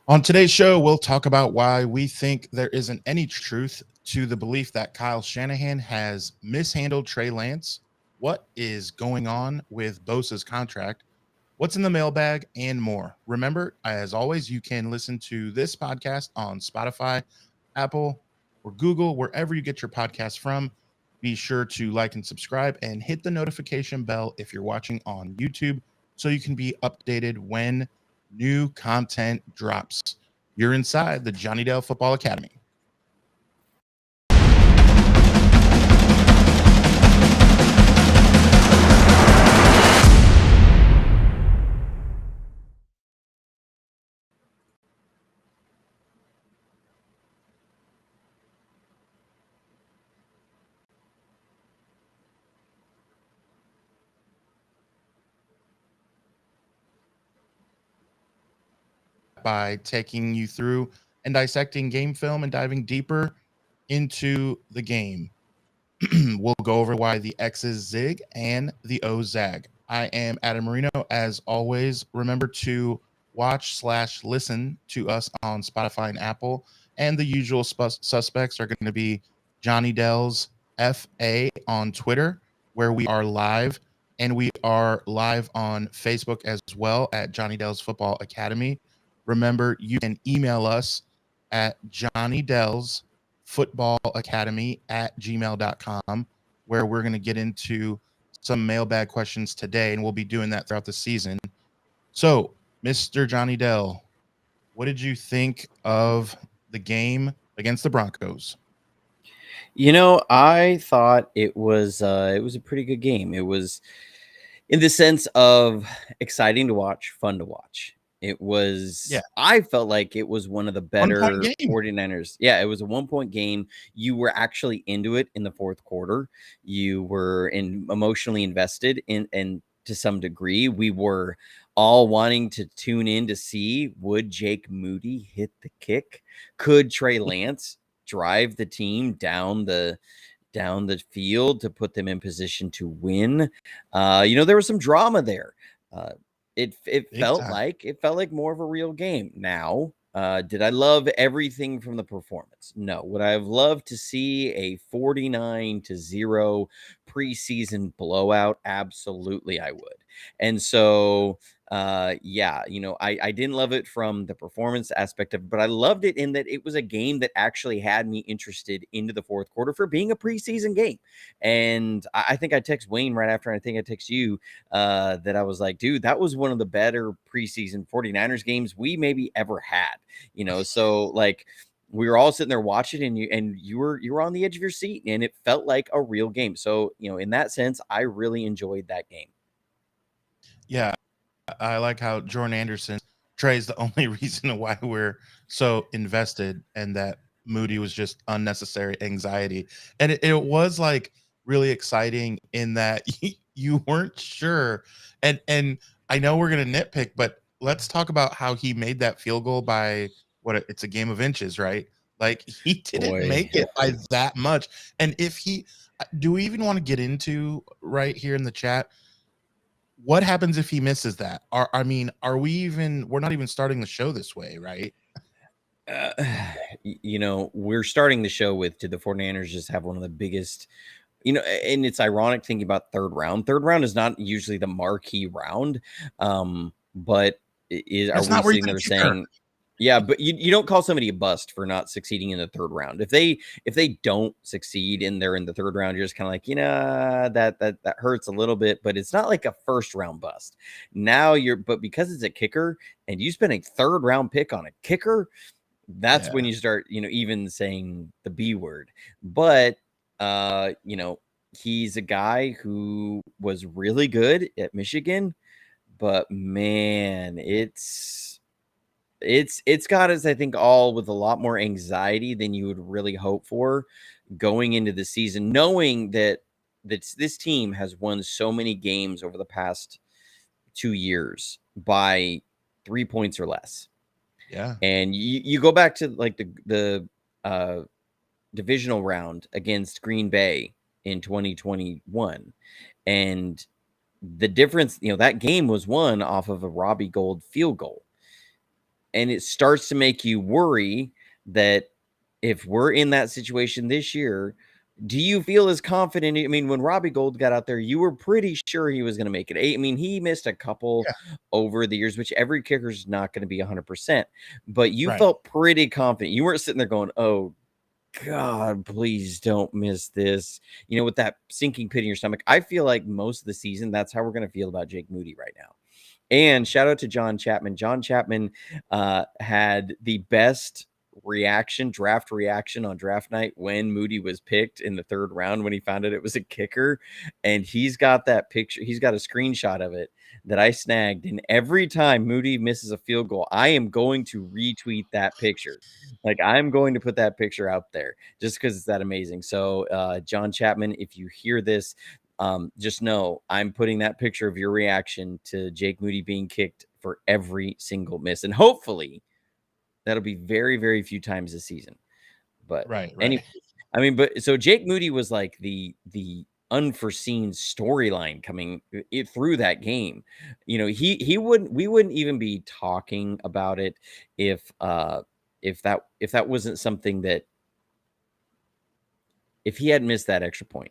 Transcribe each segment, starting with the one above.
On today's show, we'll talk about why we think there isn't any truth to the belief that Kyle Shanahan has mishandled Trey Lance, what is going on with Bosa's contract, what's in the mailbag, and more. Remember, as always, you can listen to this podcast on Spotify, Apple, or Google, wherever you get your podcast from. Be sure to like and subscribe and hit the notification bell if you're watching on YouTube so you can be updated when new content drops. You're inside the Johnny Dale Football Academy. By taking you through and dissecting game film and diving deeper into the game. We'll go over why the X's zig and the O's zag. I am Adam Marino. As always, remember to watch/listen to us on Spotify and Apple. And the usual suspects are going to be Johnny Dell's FA on Twitter, where we are live. And we are live on Facebook as well at Johnny Dell's Football Academy. Remember, you can email us at JonnydelsFootballAcademy@gmail.com, where we're going to get into some mailbag questions today, and we'll be doing that throughout the season. So, Mr. Johnny Dell, what did you think of the game against the Broncos? I thought it was a pretty good game. It was in the sense of exciting to watch, fun to watch. It was, I felt like it was one of the better 49ers. Yeah, it was a 1-point game. You were actually into it in the fourth quarter. You were emotionally invested in to some degree. We were all wanting to tune in to see, would Jake Moody hit the kick? Could Trey Lance drive the team down the field to put them in position to win? There was some drama there. It felt like more of a real game. Now, did I love everything from the performance? No. Would I have loved to see a 49-0 preseason blowout? Absolutely, I would. And so, I didn't love it from the performance aspect of it, but I loved it in that it was a game that actually had me interested into the fourth quarter for being a preseason game. And I think I text Wayne right after, and I think I text you that I was like, dude, that was one of the better preseason 49ers games we maybe ever had. So like we were all sitting there watching, and you were on the edge of your seat, and it felt like a real game. So, in that sense, I really enjoyed that game. Yeah, I like how Jordan Anderson, Trey's the only reason why we're so invested, and that Moody was just unnecessary anxiety. And it was like really exciting in that you weren't sure. And I know we're gonna nitpick, but let's talk about how he made that field goal by it's a game of inches, right? Like he didn't make it by that much. And if he do we even want to get into right here in the chat? What happens if he misses that? We're not even starting the show this way, right? We're starting the show with, did the 49ers just have one of the biggest, and it's ironic thinking about third round. Third round is not usually the marquee round. But are we sitting there saying, yeah, but you don't call somebody a bust for not succeeding in the third round. If they don't succeed and they're in the third round, you're just kind of like, that hurts a little bit, but it's not like a first round bust. Now but because it's a kicker and you spend a third round pick on a kicker, that's when you start, even saying the B word. But he's a guy who was really good at Michigan, but man, it's got us, I think, all with a lot more anxiety than you would really hope for going into the season, knowing that this team has won so many games over the past 2 years by 3 points or less. Yeah. And you go back to like the divisional round against Green Bay in 2021, and the difference, that game was won off of a Robbie Gould field goal. And it starts to make you worry that if we're in that situation this year, do you feel as confident? I mean, when Robbie Gould got out there, you were pretty sure he was going to make it. I mean, he missed a couple over the years, which every kicker is not going to be 100%, but you felt pretty confident. You weren't sitting there going, oh, God, please don't miss this. You know, with that sinking pit in your stomach. I feel like most of the season, that's how we're going to feel about Jake Moody right now. And shout out to John Chapman. John Chapman had the best draft reaction on draft night when Moody was picked in the 3rd round when he found out it was a kicker. And he's got that picture. He's got a screenshot of it that I snagged. And every time Moody misses a field goal, I am going to retweet that picture. Like, I'm going to put that picture out there just because it's that amazing. So, John Chapman, if you hear this, just know I'm putting that picture of your reaction to Jake Moody being kicked for every single miss. And hopefully that'll be very, very few times this season. But anyway, I mean, but so Jake Moody was like the unforeseen storyline coming through that game. You know, we wouldn't even be talking about it if that wasn't something that, if he had missed that extra point.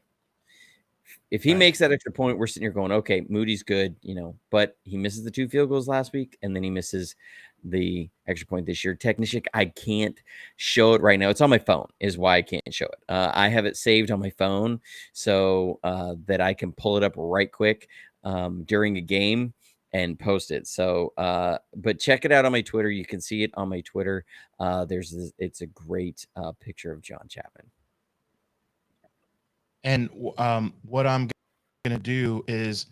If he makes that extra point, we're sitting here going, okay, Moody's good, you know, but he misses the 2 field goals last week, and then he misses the extra point this year. Technician, I can't show it right now. It's on my phone is why I can't show it. I have it saved on my phone so that I can pull it up right quick during a game and post it. So, but check it out on my Twitter. You can see it on my Twitter. It's a great picture of John Chapman. And what I'm going to do is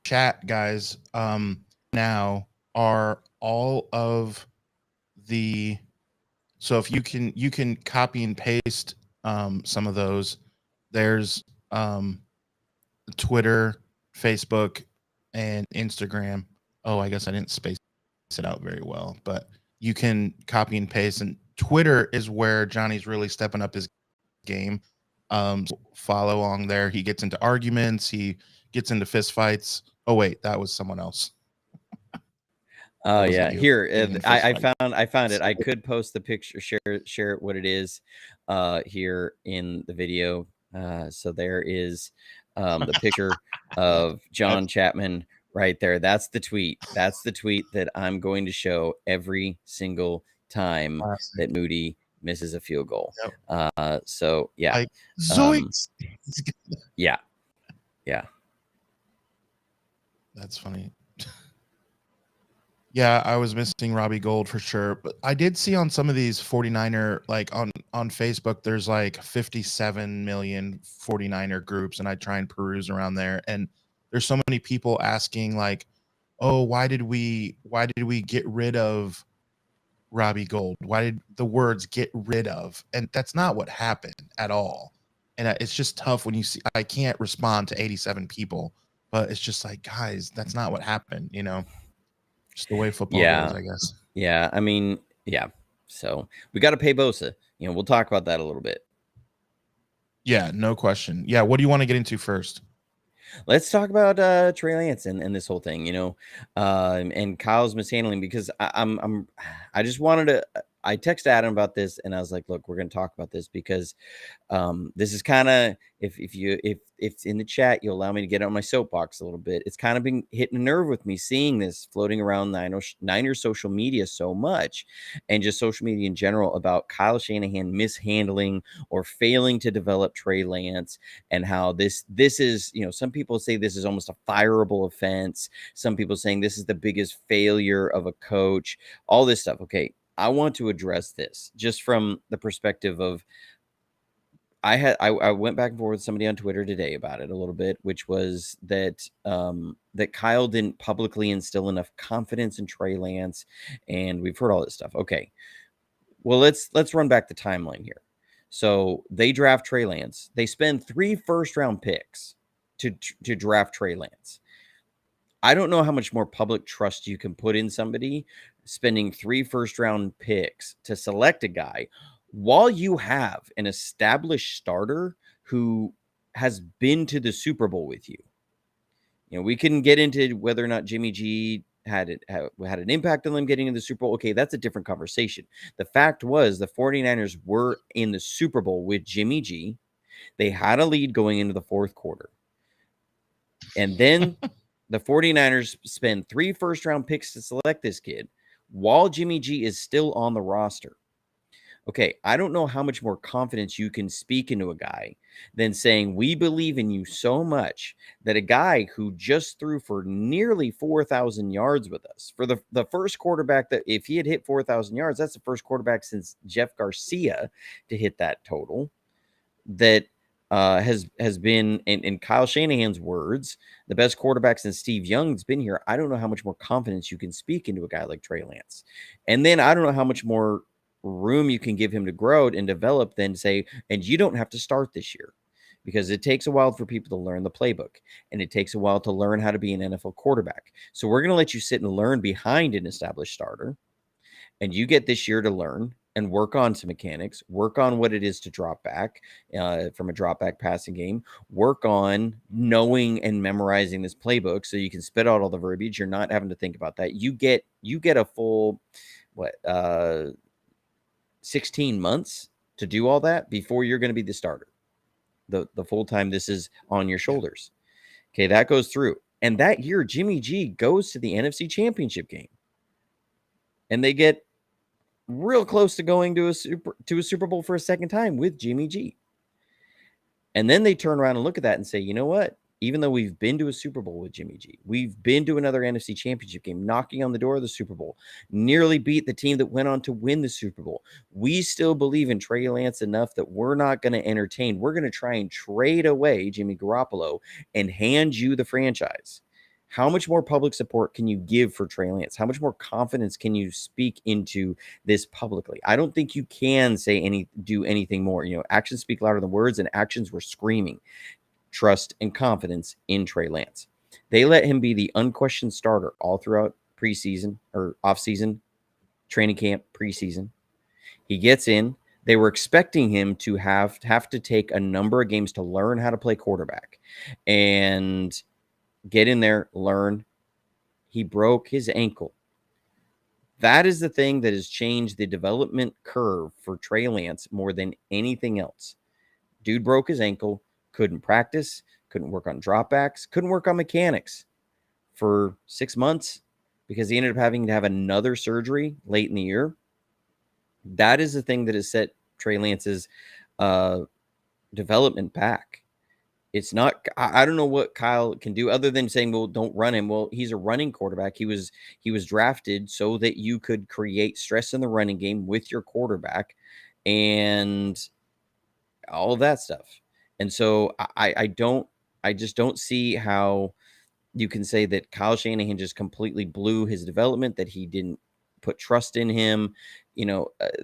chat, guys. Now are all of the, so if you can copy and paste some of those. There's Twitter, Facebook, and Instagram. Oh, I guess I didn't space it out very well, but you can copy and paste. And Twitter is where Johnny's really stepping up his game. So follow along there. He gets into arguments. He gets into fist fights. Oh wait, that was someone else. Oh yeah, here I found it. I could post the picture, share it what it is here in the video. So there is the picture of John Chapman right there. That's the tweet. That's the tweet that I'm going to show every single time that Moody misses a field goal. So yeah. Like, zoinks. Yeah. That's funny. Yeah, I was missing Robbie Gould for sure, but I did see on some of these 49er, like on Facebook, there's like 57 million 49er groups, and I try and peruse around there, and there's so many people asking like, oh, why did we get rid of Robbie Gould? Why did the words get rid of? And that's not what happened at all. And it's just tough when you see, I can't respond to 87 people, but it's just like, guys, that's not what happened, you know? Just the way football goes, I guess. Yeah. I mean, yeah. So we got to pay Bosa. You know, we'll talk about that a little bit. Yeah, no question. Yeah. What do you want to get into first? Let's talk about Trey Lance and this whole thing, you know, and Kyle's mishandling, because I just wanted to. I texted Adam about this, and I was like, "Look, we're going to talk about this because this is kind of, if it's in the chat, you allow me to get on my soapbox a little bit. It's kind of been hitting a nerve with me seeing this floating around Niners social media so much, and just social media in general, about Kyle Shanahan mishandling or failing to develop Trey Lance, and how this is, you know, some people say this is almost a fireable offense. Some people saying this is the biggest failure of a coach. All this stuff. Okay. I want to address this just from the perspective of, I went back and forth with somebody on Twitter today about it a little bit, which was that that Kyle didn't publicly instill enough confidence in Trey Lance, and we've heard all this stuff. Okay, well let's run back the timeline here. So they draft Trey Lance. They spend 3 first-round picks to draft Trey Lance. I don't know how much more public trust you can put in somebody spending 3 first-round picks to select a guy while you have an established starter who has been to the Super Bowl with you. You know, we can get into whether or not Jimmy G had an impact on them getting in the Super Bowl. Okay, that's a different conversation. The fact was the 49ers were in the Super Bowl with Jimmy G. They had a lead going into the fourth quarter. And then the 49ers spend 3 first-round picks to select this kid while Jimmy G is still on the roster. Okay, I don't know how much more confidence you can speak into a guy than saying, we believe in you so much that a guy who just threw for nearly 4,000 yards with us, for the first quarterback that if he had hit 4,000 yards, that's the first quarterback since Jeff Garcia to hit that total, that has been, in Kyle Shanahan's words, the best quarterback since Steve Young's been here. I don't know how much more confidence you can speak into a guy like Trey Lance. And then I don't know how much more room you can give him to grow and develop than say, and you don't have to start this year, because it takes a while for people to learn the playbook, and it takes a while to learn how to be an NFL quarterback. So we're going to let you sit and learn behind an established starter, and you get this year to learn and work on some mechanics, work on what it is to drop back from a drop back passing game, work on knowing and memorizing this playbook so you can spit out all the verbiage. You're not having to think about that. You get a full 16 months to do all that before you're going to be the starter. The full time this is on your shoulders. Okay, that goes through. And that year, Jimmy G goes to the NFC Championship game. And they get real close to going to a Super Bowl for a second time with Jimmy G. And then they turn around and look at that and say, you know what? Even though we've been to a Super Bowl with Jimmy G, we've been to another NFC Championship game, knocking on the door of the Super Bowl, nearly beat the team that went on to win the Super Bowl. We still believe in Trey Lance enough that we're not going to entertain. We're going to try and trade away Jimmy Garoppolo and hand you the franchise. How much more public support can you give for Trey Lance? How much more confidence can you speak into this publicly? I don't think you can do anything more. Actions speak louder than words, and actions were screaming trust and confidence in Trey Lance. They let him be the unquestioned starter all throughout preseason or offseason, training camp, preseason. He gets in. They were expecting him to have to take a number of games to learn how to play quarterback and get in there, learn. He broke his ankle. That is the thing that has changed the development curve for Trey Lance more than anything else. Dude broke his ankle, couldn't practice, couldn't work on dropbacks, couldn't work on mechanics for 6 months because he ended up having to have another surgery late in the year. That is the thing that has set Trey Lance's development back. It's not, I don't know what Kyle can do other than saying, well, don't run him. Well, he's a running quarterback. He was drafted so that you could create stress in the running game with your quarterback and all of that stuff. And so I just don't see how you can say that Kyle Shanahan just completely blew his development, that he didn't put trust in him.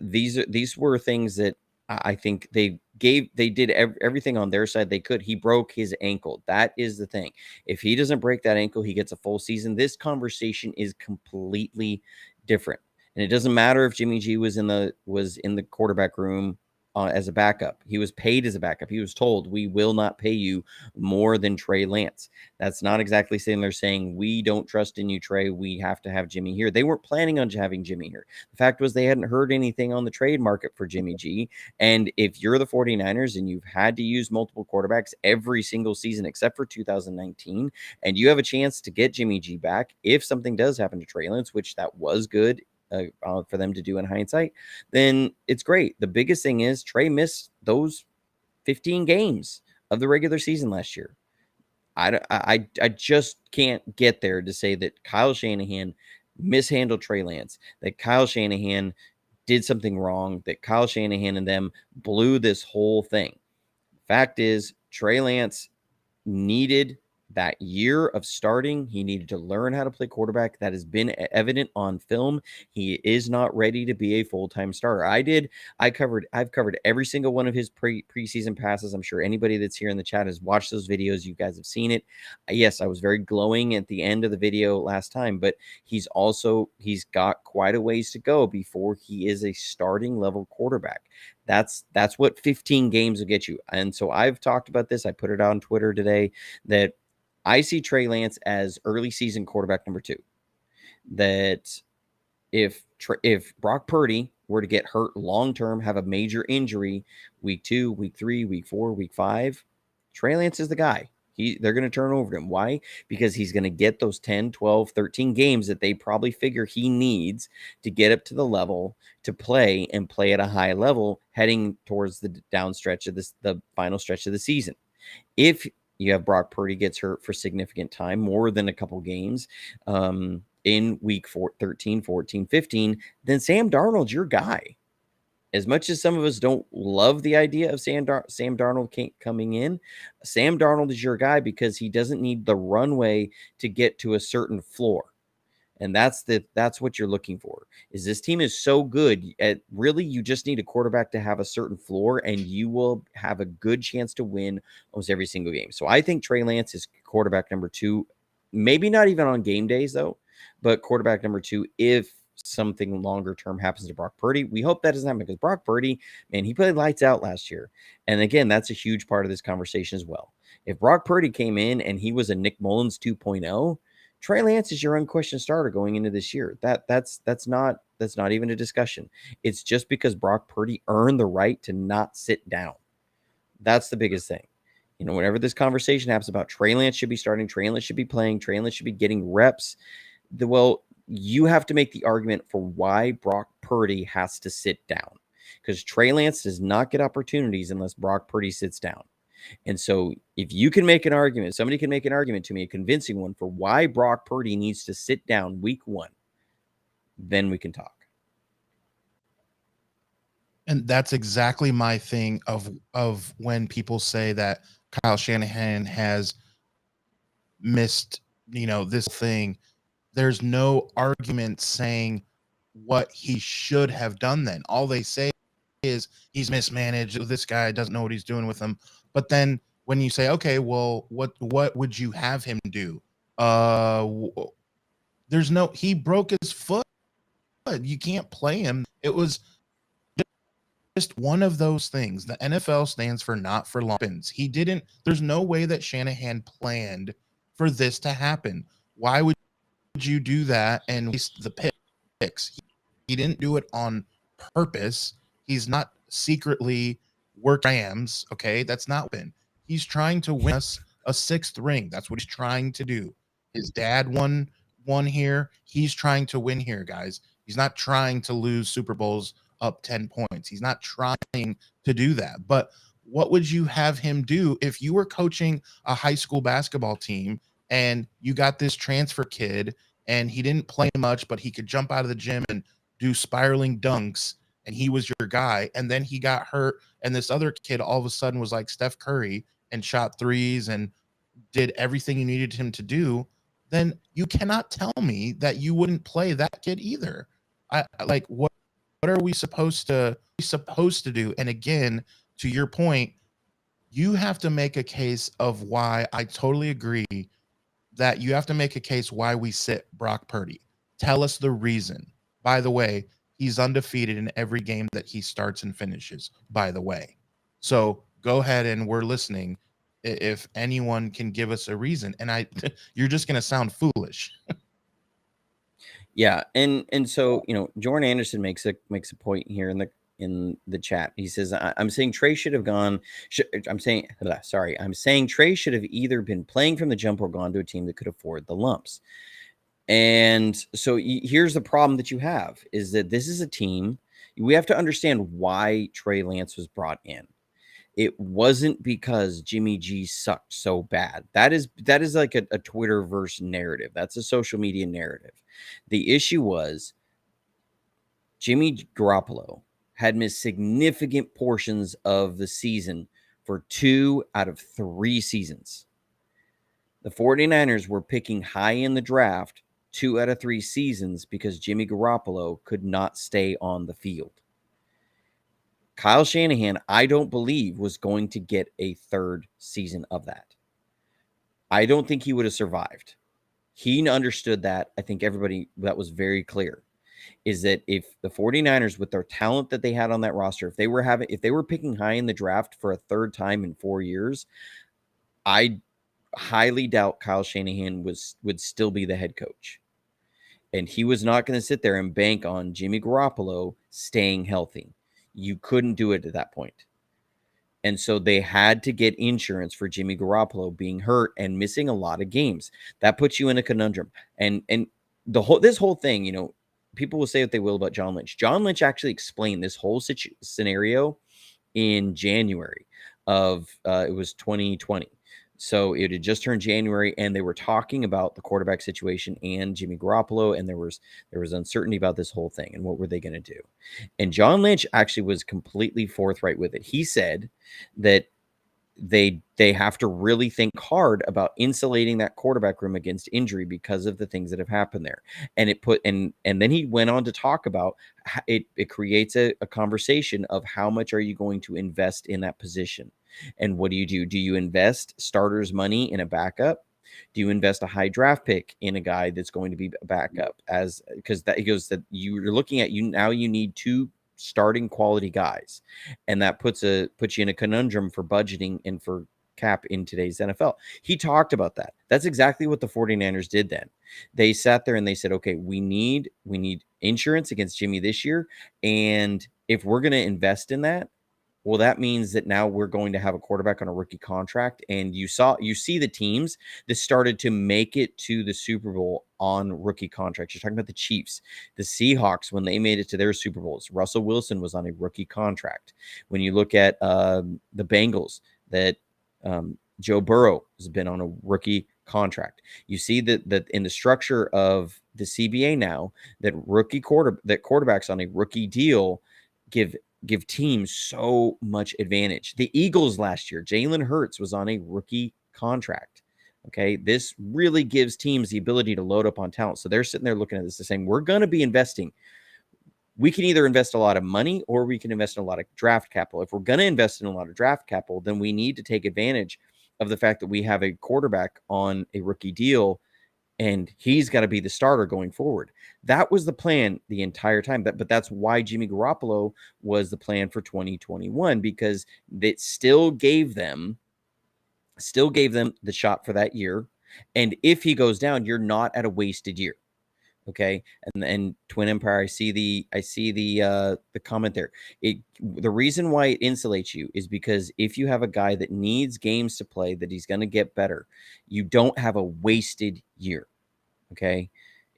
These were things that I think they did everything on their side they could. He broke his ankle. That is the thing. If he doesn't break that ankle, he gets a full season. This conversation is completely different. And it doesn't matter if Jimmy G was in the quarterback room as a backup. He was paid as a backup. He was told, we will not pay you more than Trey Lance. That's not exactly saying they're saying, we don't trust in you, Trey. We have to have Jimmy here. They weren't planning on having Jimmy here. The fact was they hadn't heard anything on the trade market for Jimmy G. And if you're the 49ers and you've had to use multiple quarterbacks every single season except for 2019, and you have a chance to get Jimmy G back, if something does happen to Trey Lance, which that was good for them to do in hindsight, then it's great. The biggest thing is Trey missed those 15 games of the regular season last year. I just can't get there to say that Kyle Shanahan mishandled Trey Lance, that Kyle Shanahan did something wrong, that Kyle Shanahan and them blew this whole thing. Fact is, Trey Lance needed that year of starting. He needed to learn how to play quarterback. That has been evident on film. He is not ready to be a full-time starter. I've covered every single one of his preseason passes. I'm sure anybody that's here in the chat has watched those videos. You guys have seen it. Yes, I was very glowing at the end of the video last time, but he's got quite a ways to go before he is a starting level quarterback. That's what 15 games will get you. And so I've talked about this. I put it on Twitter today that I see Trey Lance as early season quarterback number 2. that if Brock Purdy were to get hurt long-term, have a major injury, week 2, week 3, week 4, week 5, Trey Lance is the guy. They're going to turn over to him. Why? Because he's going to get those 10, 12, 13 games that they probably figure he needs to get up to the level to play and play at a high level heading towards the down stretch of the final stretch of the season. If you have Brock Purdy gets hurt for significant time, more than a couple games, in week 13, 14, 15, then Sam Darnold's your guy. As much as some of us don't love the idea of Sam Darnold coming in, Sam Darnold is your guy because he doesn't need the runway to get to a certain floor. And that's what you're looking for. Is this team is so good at really you just need a quarterback to have a certain floor and you will have a good chance to win almost every single game. So I think Trey Lance is quarterback number 2, maybe not even on game days though, but quarterback number 2 if something longer term happens to Brock Purdy. We hope that doesn't happen because Brock Purdy, man, he played lights out last year. And again, that's a huge part of this conversation as well. If Brock Purdy came in and he was a Nick Mullins 2.0, Trey Lance is your unquestioned starter going into this year. That's not even a discussion. It's just because Brock Purdy earned the right to not sit down. That's the biggest thing. Whenever this conversation happens about Trey Lance should be starting, Trey Lance should be playing, Trey Lance should be getting reps, you have to make the argument for why Brock Purdy has to sit down, because Trey Lance does not get opportunities unless Brock Purdy sits down. And so if you can make an argument, somebody can make an argument to me, a convincing one, for why Brock Purdy needs to sit down week 1, then we can talk. And that's exactly my thing of when people say that Kyle Shanahan has missed, this thing. There's no argument saying what he should have done then. All they say is he's mismanaged. This guy doesn't know what he's doing with him. But then when you say, okay, well, what would you have him do? He broke his foot. You can't play him. It was just one of those things. The NFL stands for not for lumpins. There's no way that Shanahan planned for this to happen. Why would you do that and waste the picks? He didn't do it on purpose. He's not secretly work Rams. Okay, that's not win. He's trying to win us a 6th ring. That's what he's trying to do. His dad won here. He's trying to win here, guys. He's not trying to lose Super Bowls up 10 points. He's not trying to do that. But what would you have him do if you were coaching a high school basketball team and you got this transfer kid and he didn't play much, but he could jump out of the gym and do spiraling dunks, and he was your guy, and then he got hurt, and this other kid all of a sudden was like Steph Curry and shot threes and did everything you needed him to do, then you cannot tell me that you wouldn't play that kid either. What are we supposed to do? And again, to your point, you have to make a case of why. I totally agree that you have to make a case why we sit Brock Purdy. Tell us the reason. By the way, he's undefeated in every game that he starts and finishes, by the way. So go ahead, and we're listening if anyone can give us a reason. And you're just going to sound foolish. Yeah, and so Jordan Anderson makes a point here in the chat. He says, "I'm saying Trey should have gone. I'm saying Trey should have either been playing from the jump or gone to a team that could afford the lumps." And so here's the problem that you have is that this is a team. We have to understand why Trey Lance was brought in. It wasn't because Jimmy G sucked so bad. That is like a Twitterverse narrative. That's a social media narrative. The issue was Jimmy Garoppolo had missed significant portions of the season for 2 out of 3 seasons. The 49ers were picking high in the draft 2 out of 3 seasons because Jimmy Garoppolo could not stay on the field. Kyle Shanahan, I don't believe, was going to get a 3rd season of that. I don't think he would have survived. He understood that. I think everybody, that was very clear, is that if the 49ers, with their talent that they had on that roster, if they were picking high in the draft for a 3rd time in 4 years, I highly doubt Kyle Shanahan would still be the head coach. And he was not going to sit there and bank on Jimmy Garoppolo staying healthy. You couldn't do it at that point. And so they had to get insurance for Jimmy Garoppolo being hurt and missing a lot of games. That puts you in a conundrum. And this whole thing, you know, people will say what they will about John Lynch. John Lynch actually explained this whole scenario in January of it was 2020. So it had just turned January, and they were talking about the quarterback situation and Jimmy Garoppolo, and there was uncertainty about this whole thing and what were they going to do. And John Lynch actually was completely forthright with it. He said that they have to really think hard about insulating that quarterback room against injury because of the things that have happened there. And and then he went on to talk about it creates a conversation of how much are you going to invest in that position. And what do? Do you invest starters money in a backup? Do you invest a high draft pick in a guy that's going to be a backup? Because that he goes that you're looking at you need two starting quality guys, and that puts you in a conundrum for budgeting and for cap in today's NFL. He talked about that. That's exactly what the 49ers did then. They sat there and they said, okay, we need insurance against Jimmy this year, and if we're going to invest in that, well, that means that now we're going to have a quarterback on a rookie contract. And you see the teams that started to make it to the Super Bowl on rookie contracts. You're talking about the Chiefs, the Seahawks, when they made it to their Super Bowls. Russell Wilson was on a rookie contract. When you look at the Bengals, that Joe Burrow has been on a rookie contract. You see that in the structure of the CBA now, that quarterbacks on a rookie deal give teams so much advantage. The Eagles last year, Jalen Hurts was on a rookie contract. Okay, this really gives teams the ability to load up on talent. So they're sitting there looking at this and saying, we're going to be investing. We can either invest a lot of money or we can invest in a lot of draft capital. If we're going to invest in a lot of draft capital, then we need to take advantage of the fact that we have a quarterback on a rookie deal, and he's got to be the starter going forward. That was the plan the entire time. But that's why Jimmy Garoppolo was the plan for 2021, because it still gave them the shot for that year. And if he goes down, you're not at a wasted year. Okay. And Twin Empire, I see the comment there. The reason why it insulates you is because if you have a guy that needs games to play, that he's going to get better, you don't have a wasted year. Okay.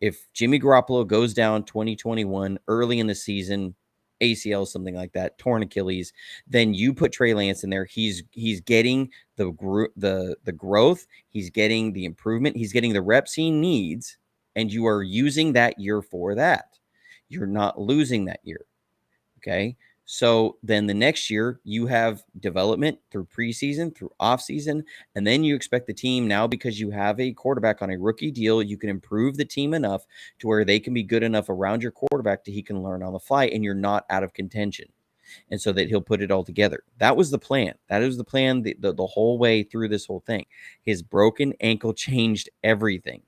If Jimmy Garoppolo goes down 2021 early in the season, ACL, something like that, torn Achilles, then you put Trey Lance in there. He's getting the growth, he's getting the improvement, he's getting the reps he needs, and you are using that year for that. You're not losing that year. Okay. So then the next year you have development through preseason, through offseason, and then you expect the team now, because you have a quarterback on a rookie deal, you can improve the team enough to where they can be good enough around your quarterback that he can learn on the fly and you're not out of contention. And so that he'll put it all together. That was the plan. That is the plan the whole way through this whole thing. His broken ankle changed everything.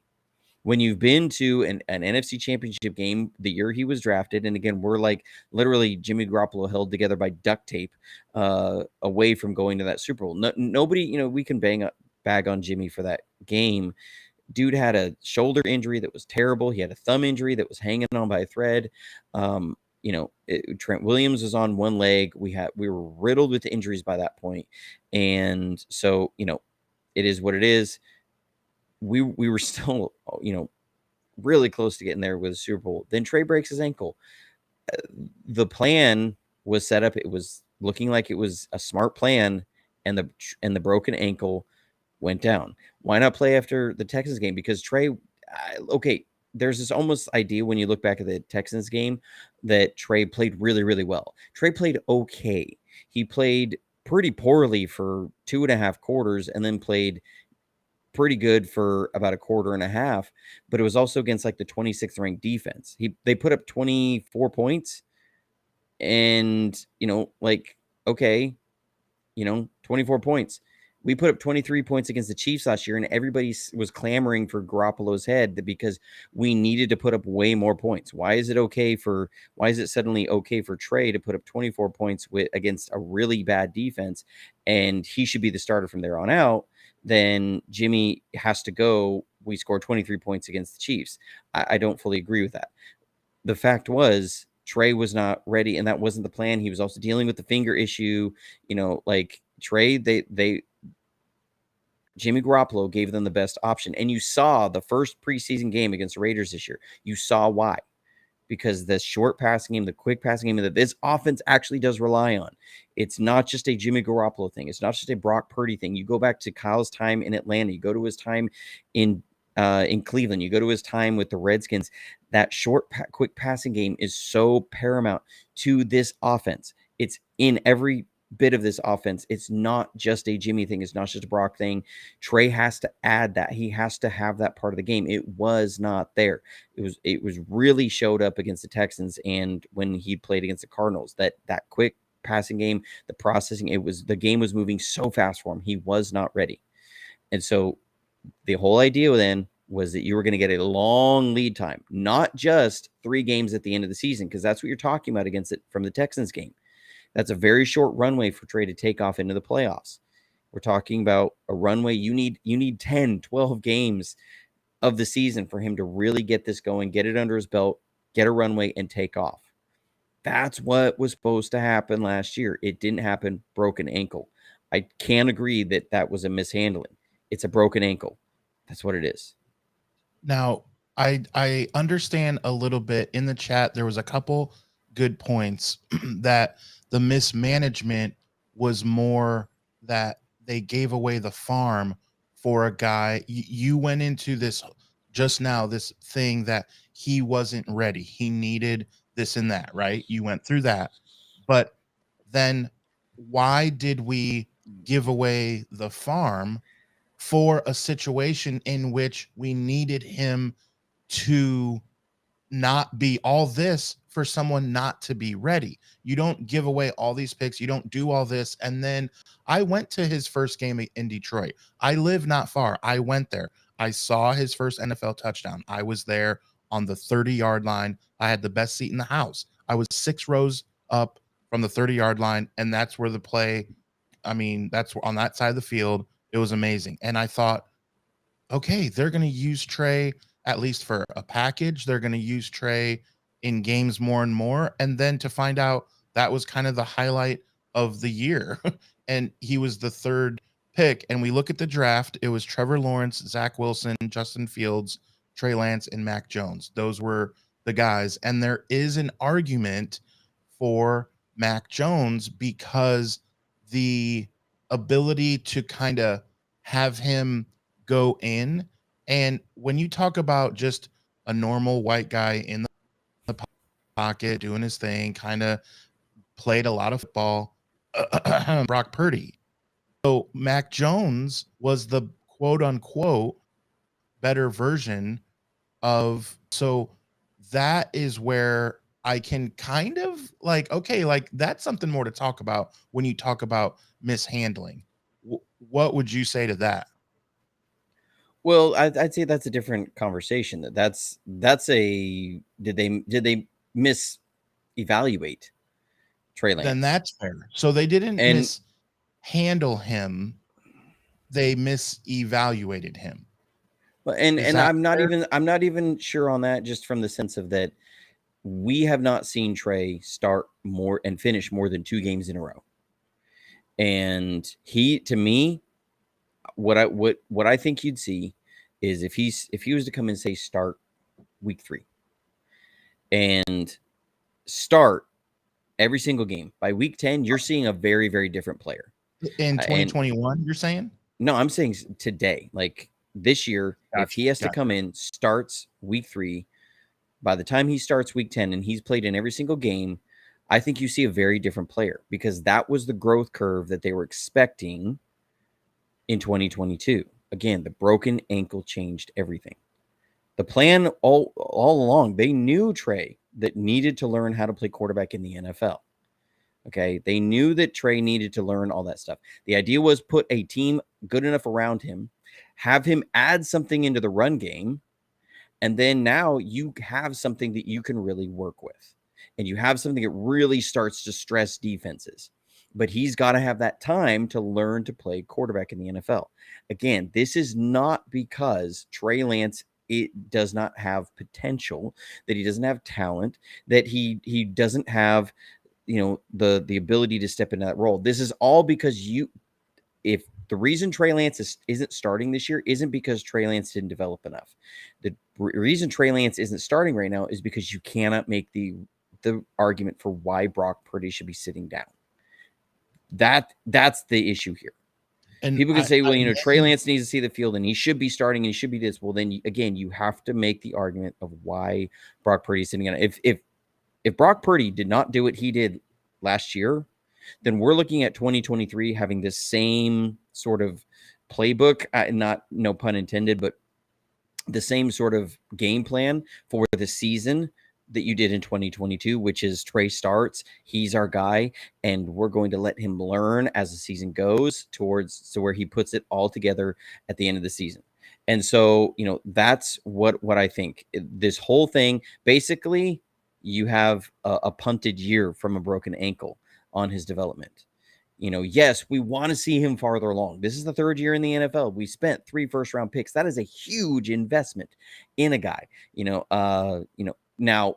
When you've been to an NFC championship game the year he was drafted, and again, we're like literally Jimmy Garoppolo held together by duct tape away from going to that Super Bowl. Nobody, we can bag on Jimmy for that game. Dude had a shoulder injury that was terrible. He had a thumb injury that was hanging on by a thread. Trent Williams was on one leg. We were riddled with injuries by that point. And so, it is what it is. We were still, really close to getting there with the Super Bowl. Then Trey breaks his ankle. The plan was set up. It was looking like it was a smart plan, and the broken ankle went down. Why not play after the Texans game? Because Trey, there's this almost idea when you look back at the Texans game that Trey played really, really well. Trey played okay. He played pretty poorly for 2.5 quarters and then played pretty good for about a quarter and a half, but it was also against like the 26th ranked defense. They put up 24 points, and 24 points. We put up 23 points against the Chiefs last year, and everybody was clamoring for Garoppolo's head because we needed to put up way more points. Why is it suddenly okay for Trey to put up 24 points against a really bad defense, and he should be the starter from there on out? Then Jimmy has to go we scored 23 points against the Chiefs. I don't fully agree with that. The fact was Trey was not ready, and that wasn't the plan. He was also dealing with the finger issue. Like Trey, Jimmy Garoppolo gave them the best option. And you saw the first preseason game against the Raiders this year. You saw why. Because the short passing game, the quick passing game that this offense actually does rely on. It's not just a Jimmy Garoppolo thing. It's not just a Brock Purdy thing. You go back to Kyle's time in Atlanta. You go to his time in Cleveland. You go to his time with the Redskins. That short, quick passing game is so paramount to this offense. It's in every bit of this offense. It's not just a Jimmy thing. It's not just a Brock thing. Trey has to add that. He has to have that part of the game. It was not there. It was really showed up against the Texans and when he played against the Cardinals. That quick passing game, the processing, the game was moving so fast for him. He was not ready. And so the whole idea then was that you were going to get a long lead time, not just 3 games at the end of the season, because that's what you're talking about against it from the Texans game. That's a very short runway for Trey to take off into the playoffs. We're talking about a runway. You need 10, 12 games of the season for him to really get this going, get it under his belt, get a runway, and take off. That's what was supposed to happen last year. It didn't happen. Broken ankle. I can't agree that was a mishandling. It's a broken ankle. That's what it is. Now, I understand a little bit. In the chat, there was a couple good points that the mismanagement was more that they gave away the farm for a guy. You went into this just now, this thing that he wasn't ready. He needed this and that, right? You went through that. But then why did we give away the farm for a situation in which we needed him to not be all this for someone not to be ready? You don't give away all these picks. You don't do all this. And then I went to his first game in Detroit. I live not far. I went there. I saw his first NFL touchdown. I was there on the 30-yard line. I had the best seat in the house. I was 6 rows up from the 30-yard line. And that's where the play, that's on that side of the field. It was amazing. And I thought, okay, they're going to use Trey at least for a package. They're going to use Trey in games more and more. And then to find out that was kind of the highlight of the year. And he was the 3rd pick. And we look at the draft. It was Trevor Lawrence, Zach Wilson, Justin Fields, Trey Lance, and Mac Jones. Those were the guys. And there is an argument for Mac Jones because the ability to kind of have him go in. And when you talk about just a normal white guy in the pocket doing his thing, kind of played a lot of football, Brock Purdy. So Mac Jones was the quote unquote better version of, so that is where I can kind of like, okay, like that's something more to talk about when you talk about mishandling. What would you say to that? Well, I'd say that's a different conversation. That's a did they misevaluate Trey Lance? Then that's fair. So they didn't mishandle him; they misevaluated him. Well, and I'm not even sure on that. Just from the sense of that, we have not seen Trey start more and finish more than 2 games in a row. And he, to me, what I think you'd see is if he was to come and say start week 3 and start every single game by week 10, you're seeing a very, very different player. In 2021, you're saying? No, I'm saying today, like this year, gotcha, if he has to come in, starts week 3, by the time he starts week 10 and he's played in every single game, I think you see a very different player because that was the growth curve that they were expecting in 2022. Again, the broken ankle changed everything. The plan all along, they knew Trey that needed to learn how to play quarterback in the NFL. Okay, they knew that Trey needed to learn all that stuff. The idea was put a team good enough around him, have him add something into the run game, and then now you have something that you can really work with. And you have something that really starts to stress defenses. but he's got to have that time to learn to play quarterback in the NFL. Again, this is not because Trey Lance does not have potential, that he doesn't have talent, that he doesn't have, the ability to step into that role. This is all because if the reason Trey Lance isn't starting this year isn't because Trey Lance didn't develop enough. The reason Trey Lance isn't starting right now is because you cannot make the argument for why Brock Purdy should be sitting down. That's the issue here. And people can say, well, Trey Lance needs to see the field and he should be starting and he should be this. Well, then again, you have to make the argument of why Brock Purdy is sitting on. If Brock Purdy did not do what he did last year, then we're looking at 2023 having this same sort of playbook, not no pun intended, but the same sort of game plan for the season that you did in 2022, which is Trey starts, he's our guy, and we're going to let him learn as the season goes to where he puts it all together at the end of the season. And so, that's what I think. This whole thing, basically, you have a punted year from a broken ankle on his development. Yes, we want to see him farther along. This is the third year in the NFL. We spent 3 first-round picks. That is a huge investment in a guy. Now,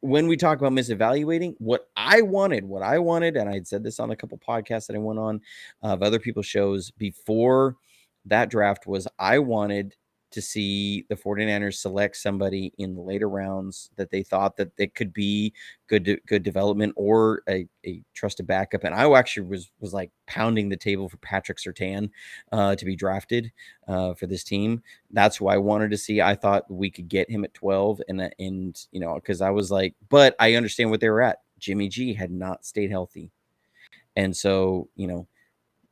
when we talk about misevaluating, what I wanted, and I had said this on a couple podcasts that I went on of other people's shows before that draft, was I wanted to see the 49ers select somebody in the later rounds that they thought that they could be good development or a trusted backup. And I actually was like pounding the table for Patrick Surtain to be drafted for this team. That's who I wanted to see. I thought we could get him at 12 and because I was like, but I understand what they were at. Jimmy G had not stayed healthy. And so,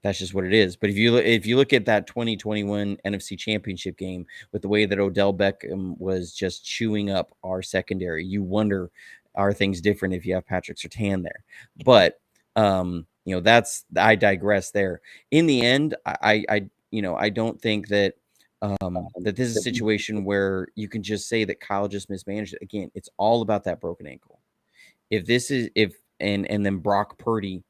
that's just what it is. But if you look at that 2021 NFC Championship game with the way that Odell Beckham was just chewing up our secondary, you wonder, are things different if you have Patrick Surtain there? But I digress there. In the end, I don't think that that this is a situation where you can just say that Kyle just mismanaged it. Again, it's all about that broken ankle. And then Brock Purdy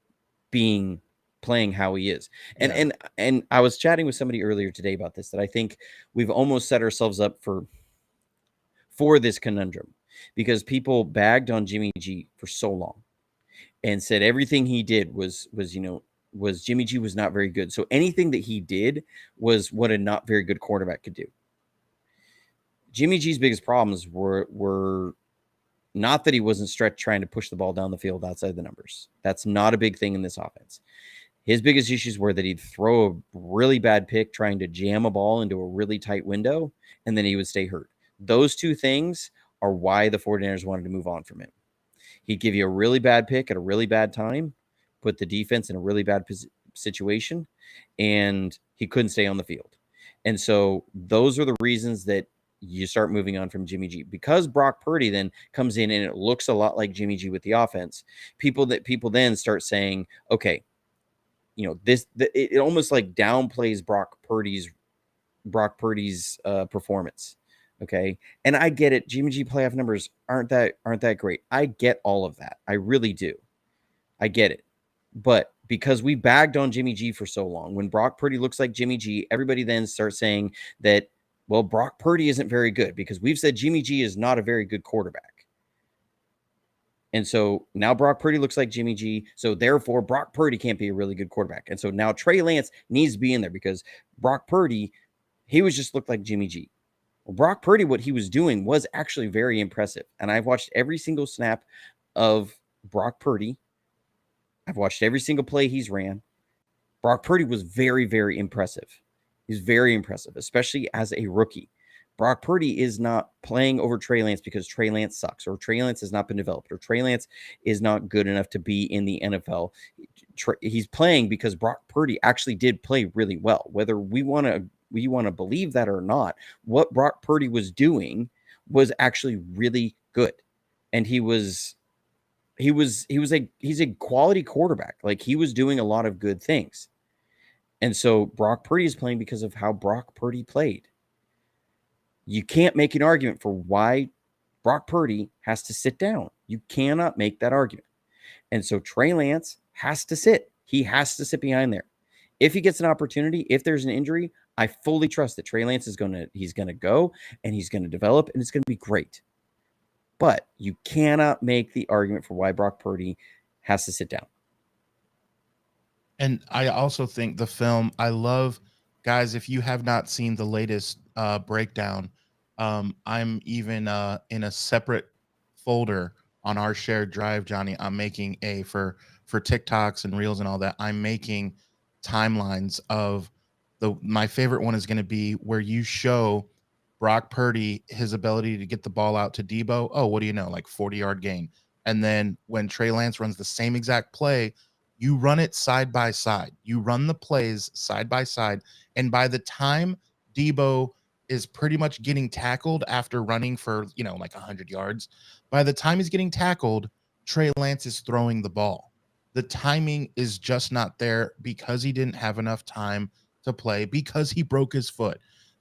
playing how he is. And I was chatting with somebody earlier today about this, that I think we've almost set ourselves up for this conundrum, because people bagged on Jimmy G for so long and said everything he did was Jimmy G was not very good. So anything that he did was what a not very good quarterback could do. Jimmy G's biggest problems were not that he wasn't trying to push the ball down the field outside the numbers. That's not a big thing in this offense. His biggest issues were that he'd throw a really bad pick trying to jam a ball into a really tight window, and then he would stay hurt. Those two things are why the 49ers wanted to move on from him. He'd give you a really bad pick at a really bad time, put the defense in a really bad situation, and he couldn't stay on the field. And so those are the reasons that you start moving on from Jimmy G. Because Brock Purdy then comes in and it looks a lot like Jimmy G with the offense, people then start saying, okay, it almost like downplays Brock Purdy's performance. Okay. And I get it. Jimmy G playoff numbers aren't that great. I get all of that. I really do. I get it. But because we bagged on Jimmy G for so long, when Brock Purdy looks like Jimmy G, everybody then starts saying that, well, Brock Purdy isn't very good, because we've said Jimmy G is not a very good quarterback. And so now Brock Purdy looks like Jimmy G. So therefore, Brock Purdy can't be a really good quarterback. And so now Trey Lance needs to be in there, because Brock Purdy, he was just looked like Jimmy G. Well, Brock Purdy, what he was doing was actually very impressive. And I've watched every single snap of Brock Purdy. I've watched every single play he's ran. Brock Purdy was very, very impressive. He's very impressive, especially as a rookie. Brock Purdy is not playing over Trey Lance because Trey Lance sucks, or Trey Lance has not been developed, or Trey Lance is not good enough to be in the NFL. He's playing because Brock Purdy actually did play really well. Whether we want to believe that or not, what Brock Purdy was doing was actually really good, and he's a quality quarterback. Like, he was doing a lot of good things, and so Brock Purdy is playing because of how Brock Purdy played. You can't make an argument for why Brock Purdy has to sit down. You cannot make that argument. And so Trey Lance has to sit. He has to sit behind there. If he gets an opportunity, if there's an injury, I fully trust that Trey Lance is going to go and he's going to develop and it's going to be great. But you cannot make the argument for why Brock Purdy has to sit down. And I also think the film, I love, guys, if you have not seen the latest breakdown, I'm even in a separate folder on our shared drive, Johnny. I'm making for TikToks and Reels and all that. I'm making timelines of my favorite one is going to be where you show Brock Purdy his ability to get the ball out to Debo. Oh, what do you know? Like 40-yard gain. And then when Trey Lance runs the same exact play, you run it side by side. You run the plays side by side. And by the time Debo is pretty much getting tackled after running for, like 100 yards, by the time he's getting tackled, Trey Lance is throwing the ball. The timing is just not there because he didn't have enough time to play, because he broke his foot.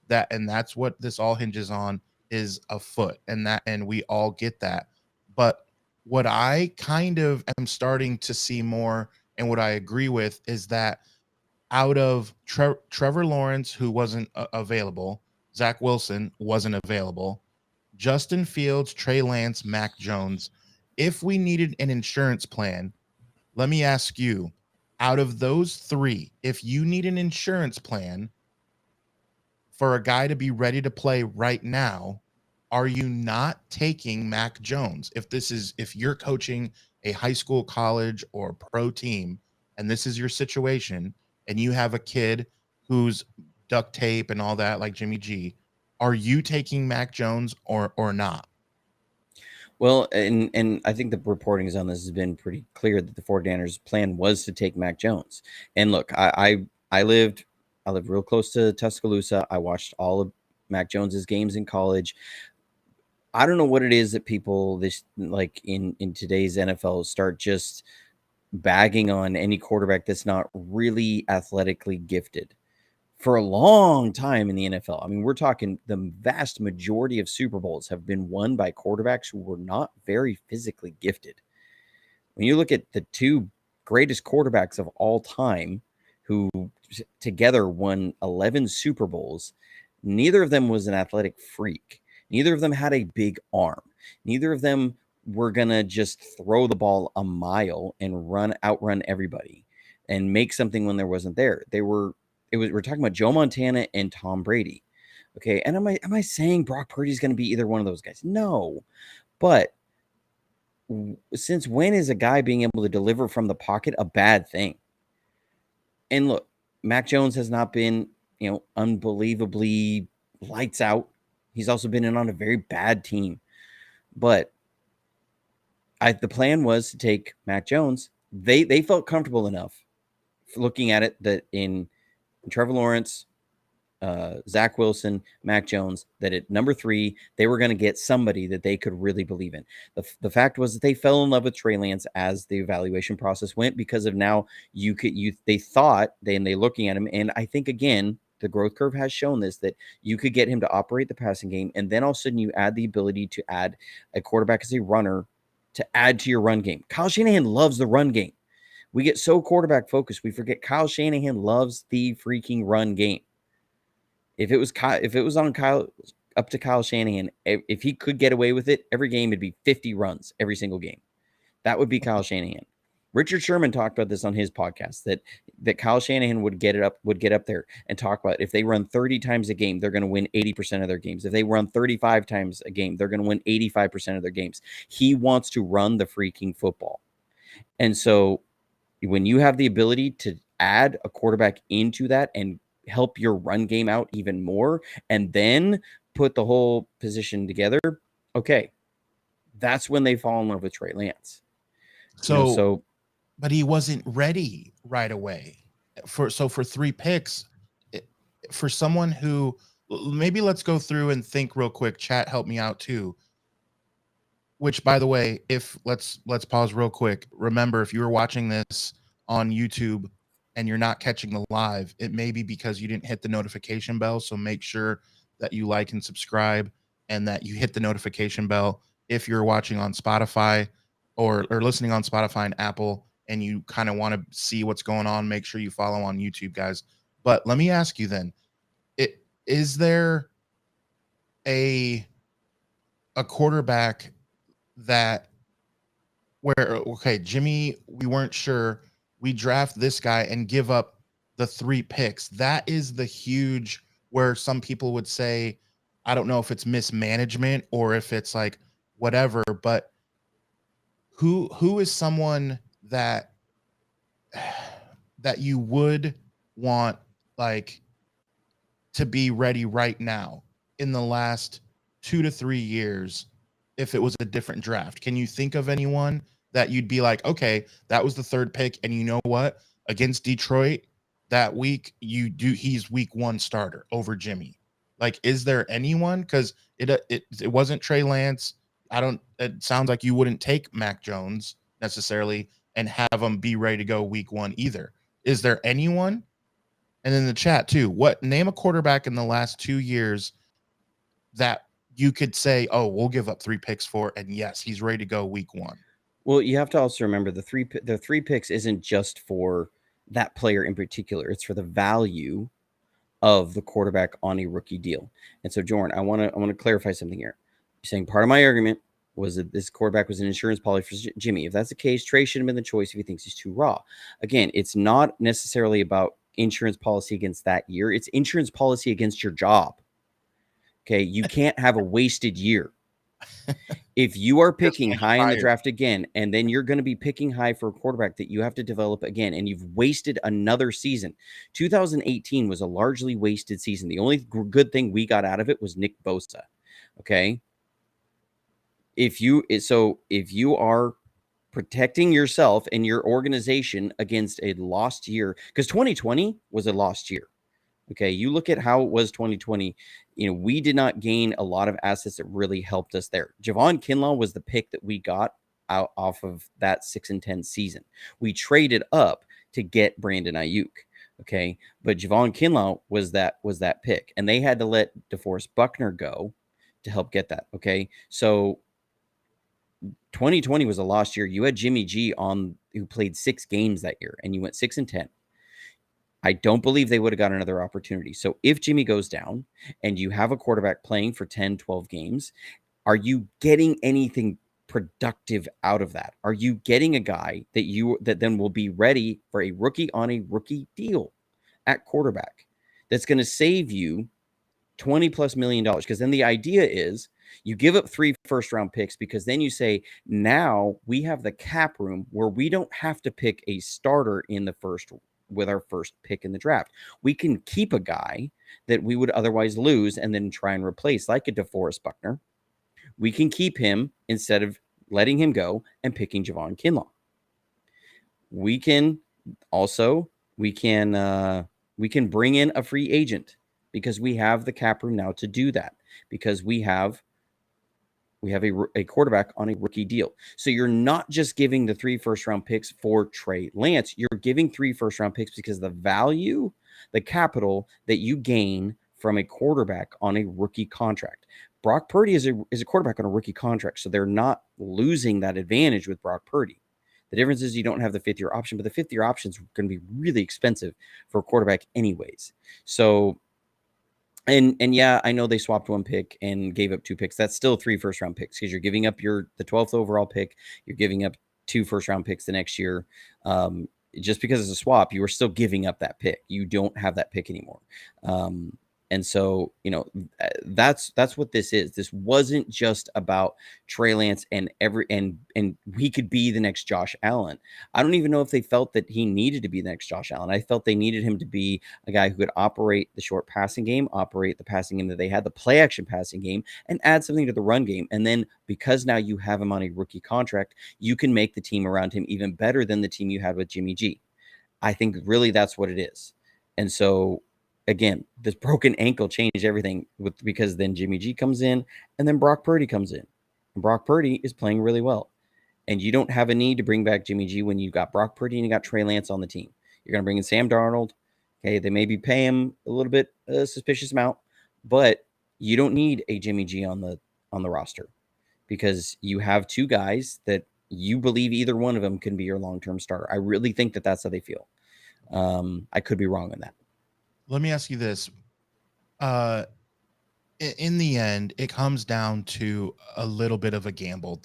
That's what this all hinges on, is a foot. And we all get that. But what I kind of am starting to see more, and what I agree with, is that out of Trevor Lawrence, who wasn't available, Zach Wilson wasn't available, Justin Fields, Trey Lance, Mac Jones, if we needed an insurance plan, let me ask you, out of those three, if you need an insurance plan for a guy to be ready to play right now, are you not taking Mac Jones? If you're coaching a high school, college, or pro team, and this is your situation, and you have a kid who's duct tape and all that, like Jimmy G, are you taking Mac Jones or not? Well, and I think the reportings on this has been pretty clear that the 49ers plan was to take Mac Jones. And look, I lived real close to Tuscaloosa. I watched all of Mac Jones's games in college. I don't know what it is that people in today's NFL start just bagging on any quarterback that's not really athletically gifted. For a long time in the NFL, I mean, we're talking the vast majority of Super Bowls have been won by quarterbacks who were not very physically gifted. When you look at the two greatest quarterbacks of all time, who together won 11 Super Bowls, neither of them was an athletic freak. Neither of them had a big arm. Neither of them were going to just throw the ball a mile and outrun everybody and make something when there wasn't there. We're talking about Joe Montana and Tom Brady. Okay. And am I saying Brock Purdy is going to be either one of those guys? No. But since when is a guy being able to deliver from the pocket a bad thing? And look, Mac Jones has not been, unbelievably lights out. He's also been in on a very bad team. But the plan was to take Mac Jones. They felt comfortable enough looking at it that in Trevor Lawrence, Zach Wilson, Mac Jones, that at number 3, they were going to get somebody that they could really believe in. The fact was that they fell in love with Trey Lance as the evaluation process went, because of now they thought, they looking at him, and I think, again, the growth curve has shown this, that you could get him to operate the passing game, and then all of a sudden you add the ability to add a quarterback as a runner to add to your run game. Kyle Shanahan loves the run game. We get so quarterback focused, we forget Kyle Shanahan loves the freaking run game. If it was up to Kyle Shanahan, if he could get away with it, every game would be 50 runs every single game. That would be Kyle Shanahan. Richard Sherman talked about this on his podcast, that Kyle Shanahan would get up there and talk about, if they run 30 times a game, they're going to win 80% of their games. If they run 35 times a game, they're going to win 85% of their games. He wants to run the freaking football. And so when you have the ability to add a quarterback into that and help your run game out even more, and then put the whole position together, okay, that's when they fall in love with Trey Lance. But he wasn't ready right away. For 3 picks, for someone who, maybe let's go through and think real quick. Chat, help me out too. Which, by the way, let's pause real quick. Remember, if you were watching this on YouTube and you're not catching the live, it may be because you didn't hit the notification bell. So make sure that you like and subscribe, and that you hit the notification bell if you're watching on Spotify or listening on Spotify and Apple and you kind of want to see what's going on, make sure you follow on YouTube, guys. But let me ask you then, is there a quarterback that Jimmy, we weren't sure, we draft this guy and give up the 3 picks? That is the huge, where some people would say, I don't know if it's mismanagement or if it's like whatever, but who is someone that you would want, like, to be ready right now in the last 2 to 3 years if it was a different draft? Can you think of anyone that you'd be like, okay, that was the 3rd pick, and you know what? Against Detroit that week, he's week 1 starter over Jimmy. Like, is there anyone? Because it wasn't Trey Lance. It sounds like you wouldn't take Mac Jones necessarily and have him be ready to go week 1 either. Is there anyone? And in the chat too, name a quarterback in the last 2 years that you could say, oh, we'll give up 3 picks for, and yes, he's ready to go week 1. Well, you have to also remember the 3 picks isn't just for that player in particular. It's for the value of the quarterback on a rookie deal. And so, Jordan, I want to clarify something here. You're saying part of my argument was that this quarterback was an insurance policy for Jimmy. If that's the case, Trey should have been the choice if he thinks he's too raw. Again, it's not necessarily about insurance policy against that year. It's insurance policy against your job. Okay, you can't have a wasted year. If you are picking high in the draft again, and then you're going to be picking high for a quarterback that you have to develop again, and you've wasted another season. 2018 was a largely wasted season. The only good thing we got out of it was Nick Bosa. Okay. If you are protecting yourself and your organization against a lost year, because 2020 was a lost year. Okay, you look at how it was 2020. We did not gain a lot of assets that really helped us there. Javon Kinlaw was the pick that we got out off of that 6-10 season. We traded up to get Brandon Ayuk. Okay, but Javon Kinlaw was that pick, and they had to let DeForest Buckner go to help get that. Okay, so 2020 was a lost year. You had Jimmy G who played 6 games that year, and you went 6-10. I don't believe they would have got another opportunity. So if Jimmy goes down and you have a quarterback playing for 10, 12 games, are you getting anything productive out of that? Are you getting a guy that then will be ready for a rookie on a rookie deal at quarterback that's going to save you $20+ million? Because then the idea is you give up 3 first-round picks, because then you say, now we have the cap room where we don't have to pick a starter in the first with our first pick in the draft. We can keep a guy that we would otherwise lose and then try and replace, like a DeForest Buckner. We can keep him instead of letting him go and picking Javon Kinlaw. We can bring in a free agent, because we have the cap room now to do that, because we have a quarterback on a rookie deal. So you're not just giving the 3 first-round picks for Trey Lance. You're giving 3 first-round picks because the value, the capital that you gain from a quarterback on a rookie contract. Brock Purdy is a quarterback on a rookie contract, so they're not losing that advantage with Brock Purdy. The difference is you don't have the 5th-year option, but the 5th-year option is going to be really expensive for a quarterback anyways. So And yeah, I know they swapped 1 pick and gave up 2 picks. That's still 3 first-round picks, because you're giving up the 12th overall pick. You're giving up 2 first-round picks the next year. Just because it's a swap, you are still giving up that pick. You don't have that pick anymore. And so, that's what this is. This wasn't just about Trey Lance and he could be the next Josh Allen. I don't even know if they felt that he needed to be the next Josh Allen. I felt they needed him to be a guy who could operate the short passing game, operate the passing game that they had, the play action passing game, and add something to the run game. And then, because now you have him on a rookie contract, you can make the team around him even better than the team you had with Jimmy G. I think really that's what it is. And so, again, this broken ankle changed everything because then Jimmy G comes in and then Brock Purdy comes in. And Brock Purdy is playing really well. And you don't have a need to bring back Jimmy G when you got Brock Purdy and you got Trey Lance on the team. You're going to bring in Sam Darnold. Okay, they maybe pay him a little bit, a suspicious amount, but you don't need a Jimmy G on the roster, because you have 2 guys that you believe either one of them can be your long-term starter. I really think that that's how they feel. I could be wrong on that. Let me ask you this. In the end, it comes down to a little bit of a gamble.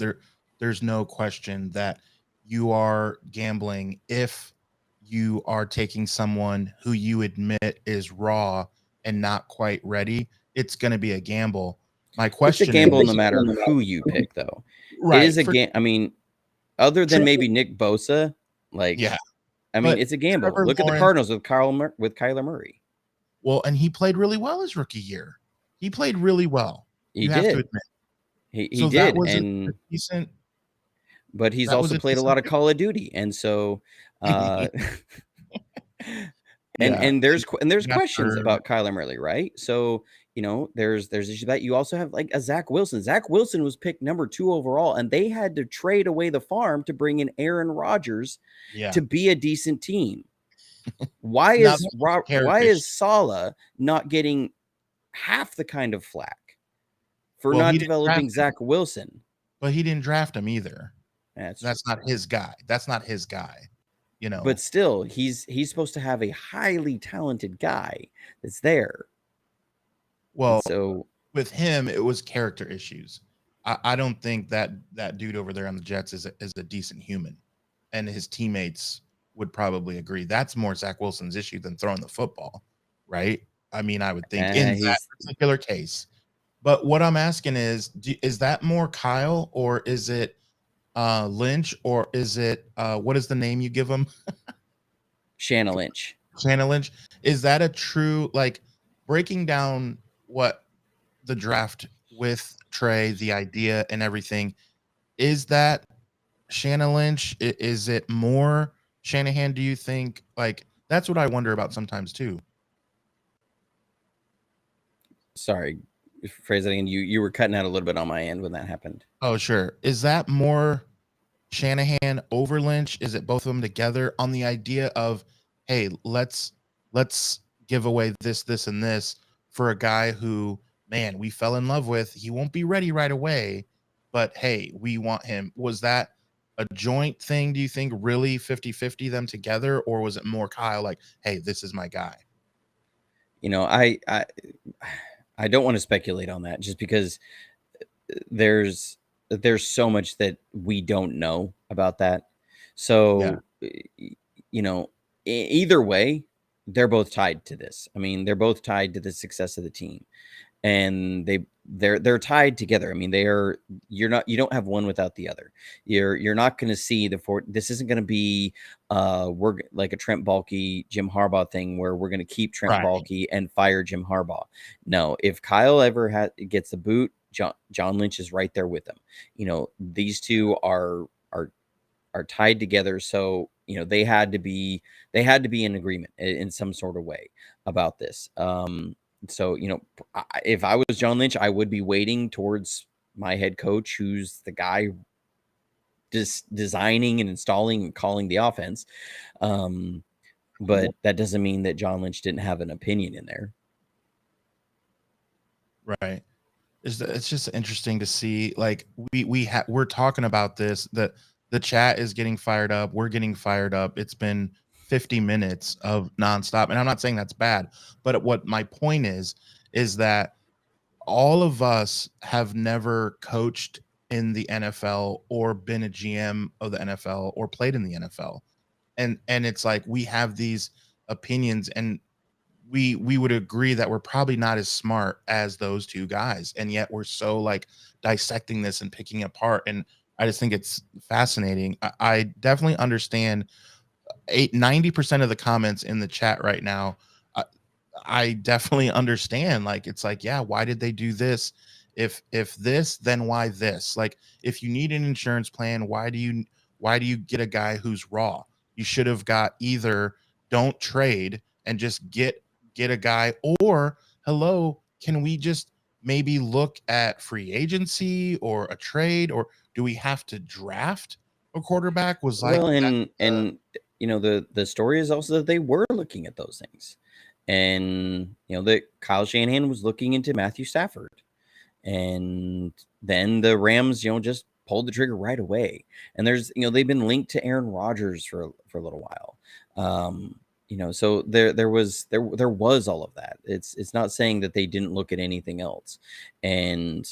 There's no question that you are gambling if you are taking someone who you admit is raw and not quite ready. It's going to be a gamble. My It's a question gamble is, no matter who you pick, though. It right? is a game. I mean, other than maybe Nick Bosa, like, yeah, I mean, but it's a gamble. Trevor Look at the Lawrence, Cardinals with Kyler Murray. well, and he played really well his rookie year. He played really well. He You have to did. admit. He So that did, was a and decent. but he's That was also a played a decent lot of Call of Duty, and so pick. Yeah, and there's he got questions hurt. about Kyler Murray, right? So there's issue that you also have like a Zach Wilson. Zach Wilson was picked number 2 overall, and they had to trade away the farm to bring in Aaron Rodgers Yeah. to be a decent team. Why Now, is Saleh not getting half the kind of flack for well, not he didn't draft developing him, Zach Wilson? but he didn't draft him either. That's That's not his guy. That's not his guy. But still, he's supposed to have a highly talented guy that's there. Well, And so with him, it was character issues. I don't think that dude over there on the Jets is a decent human, and his teammates would probably agree. That's more Zach Wilson's issue than throwing the football, right? I mean, I would think in that particular case. But what I'm asking is that more Kyle, or is it Lynch, or is it what is the name you give him? Shanna Lynch. Shanna Lynch. Is that a true, like, breaking down what the draft with Trey, the idea and everything, is that Shanna Lynch? Is it more Shanahan, do you think? Like, that's what I wonder about sometimes too. Sorry, phrase that again. You were cutting out a little bit on my end when that happened. Oh, sure. Is that more Shanahan over Lynch? Is it both of them together on the idea of, hey, let's give away this and this for a guy who, man, we fell in love with. He won't be ready right away, but hey, we want him. Was that a joint thing, do you think, really 50-50 them together, or was it more Kyle like, hey, this is my guy? I don't want to speculate on that just because there's so much that we don't know about that. So, either way, they're both tied to this. I mean, they're both tied to the success of the team, and they're tied together. I mean, you don't have one without the other. You're not going to see this isn't going to be we're like a Trent Baalke, Jim Harbaugh thing where we're going to keep Trent Baalke and fire Jim Harbaugh. No, if Kyle ever gets the boot, John Lynch is right there with him. These two are tied together. So, they had to be in agreement in some sort of way about this. So, if I was John Lynch, I would be waiting towards my head coach, who's the guy designing and installing and calling the offense. But that doesn't mean that John Lynch didn't have an opinion in there. Right. It's just interesting to see, like, we're talking about this, that the chat is getting fired up. We're getting fired up. It's been 50 minutes of nonstop. And I'm not saying that's bad, but what my point is that all of us have never coached in the NFL or been a GM of the NFL or played in the NFL. And it's like, we have these opinions, and we would agree that we're probably not as smart as those two guys, and yet we're so, like, dissecting this and picking it apart. And I just think it's fascinating. I definitely understand 90% of the comments in the chat right now. I definitely understand. Like, it's like, yeah, why did they do this? If this, then why this? Like, if you need an insurance plan, why do you get a guy who's raw? You should have got either don't trade and just get a guy, or hello, can we just maybe look at free agency or a trade, or do we have to draft a quarterback? Was like, well, and the story is also that they were looking at those things, and that Kyle Shanahan was looking into Matthew Stafford, and then the Rams just pulled the trigger right away. And there's, they've been linked to Aaron Rodgers for a little while. So there was all of that. It's not saying that they didn't look at anything else. And,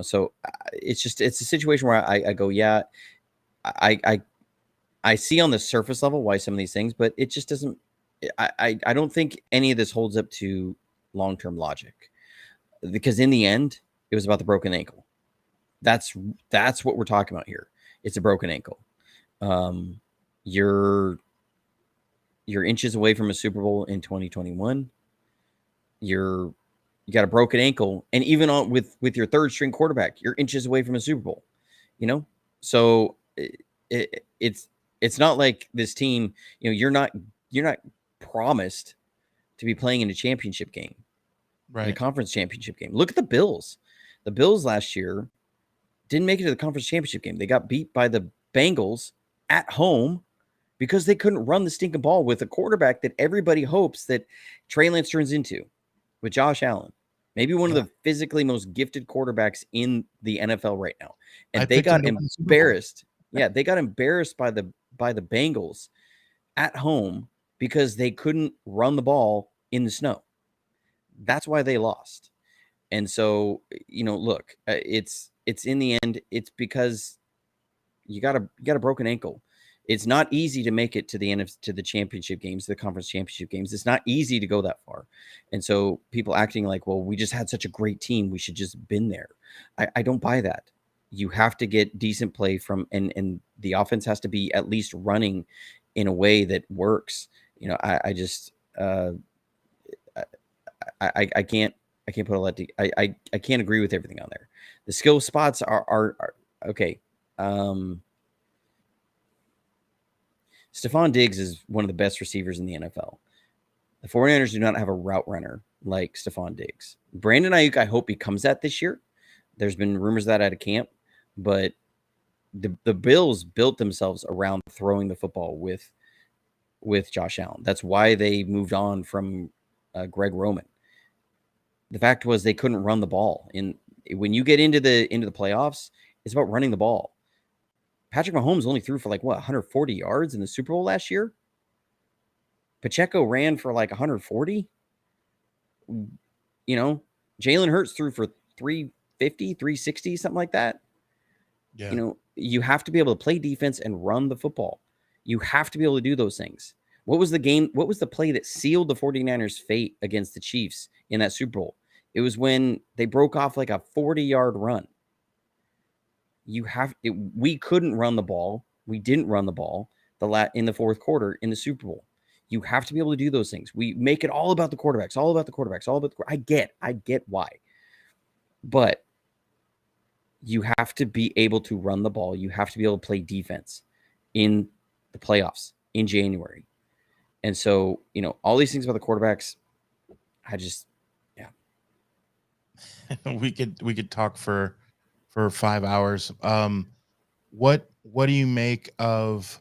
so it's a situation where I go, yeah, I see on the surface level why some of these things, but it just doesn't, I don't think any of this holds up to long-term logic, because in the end, it was about the broken ankle. That's what we're talking about here. It's a broken ankle. You're inches away from a Super Bowl in 2021. You got a broken ankle, and even on with your third string quarterback, you're inches away from a Super Bowl. So it's not like this team. You're not promised to be playing in a championship game, right? In a conference championship game. Look at the Bills. The Bills last year didn't make it to the conference championship game. They got beat by the Bengals at home because they couldn't run the stinking ball with a quarterback that everybody hopes that Trey Lance turns into, with Josh Allen. Maybe one of the physically most gifted quarterbacks in the NFL right now. And they got embarrassed. Yeah, they got embarrassed by the Bengals at home because they couldn't run the ball in the snow. That's why they lost. And so, look, it's in the end, it's because you got a broken ankle. It's not easy to make it to the championship games, the conference championship games. It's not easy to go that far. And so people acting like, well, we just had such a great team, we should just been there. I don't buy that. You have to get decent play from, and the offense has to be at least running in a way that works. I just I can't put a lot. I can't agree with everything on there. The skill spots are okay. Stephon Diggs is one of the best receivers in the NFL. The 49ers do not have a route runner like Stephon Diggs. Brandon Ayuk, I hope becomes that this year. There's been rumors that out of camp, but the Bills built themselves around throwing the football with Josh Allen. That's why they moved on from Greg Roman. The fact was they couldn't run the ball. When you get into the playoffs, it's about running the ball. Patrick Mahomes only threw for 140 yards in the Super Bowl last year. Pacheco ran for 140. Jalen Hurts threw for 350, 360, something like that. Yeah. You have to be able to play defense and run the football. You have to be able to do those things. What was the play that sealed the 49ers' fate against the Chiefs in that Super Bowl? It was when they broke off a 40-yard run. We couldn't run the ball. We didn't run the ball in the fourth quarter in the Super Bowl. You have to be able to do those things. We make it all about the quarterbacks, all about the quarterbacks, all about I get why. But you have to be able to run the ball. You have to be able to play defense in the playoffs in January. And so, all these things about the quarterbacks, we could talk for 5 hours. What do you make of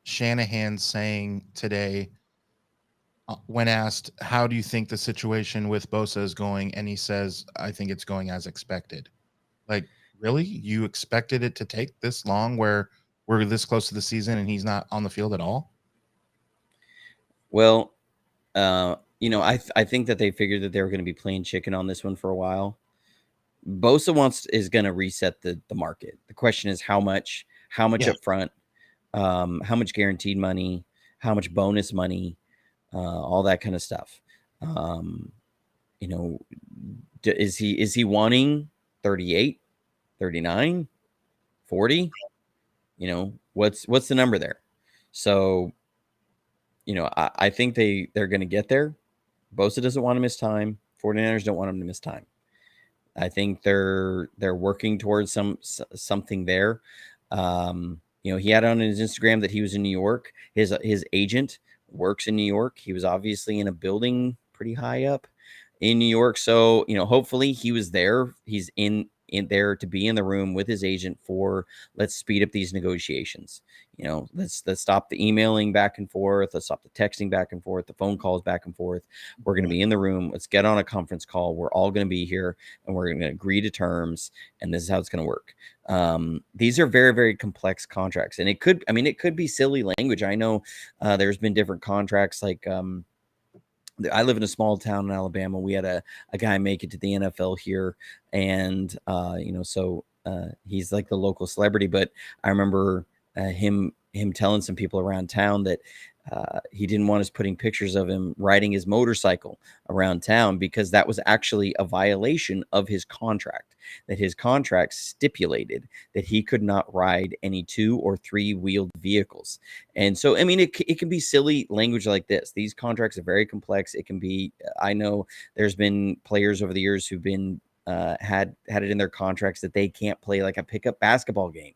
Shanahan saying today, when asked, how do you think the situation with Bosa is going? And he says, I think it's going as expected. Really? You expected it to take this long where we're this close to the season and he's not on the field at all? Well, I think that they figured that they were going to be playing chicken on this one for a while. Bosa is going to reset the market. The question is how much up front, how much guaranteed money, how much bonus money, all that kind of stuff. Is he wanting 38, 39, 40? What's the number there? So, I think they're going to get there. Bosa doesn't want to miss time. 49ers don't want him to miss time. I think they're working towards something there. He had on his Instagram that he was in New York. His agent works in New York. He was obviously in a building pretty high up in New York. So, hopefully he was there. He's in in there to be in the room with his agent for, let's speed up these negotiations. Let's stop the emailing back and forth. Let's stop the texting back and forth, the phone calls back and forth. We're going to be in the room. Let's get on a conference call. We're all going to be here and we're going to agree to terms. And this is how it's going to work. These are very, very complex contracts. And it could be silly language. I know there's been different contracts. Like I live in a small town in Alabama. We had a guy make it to the NFL here. And, he's like the local celebrity. But I remember him telling some people around town that he didn't want us putting pictures of him riding his motorcycle around town because that was actually a violation of his contract, that his contract stipulated that he could not ride any 2 or 3 wheeled vehicles. And so, it can be silly language like this. These contracts are very complex. It can be, I know there's been players over the years who've been had it in their contracts that they can't play like a pickup basketball game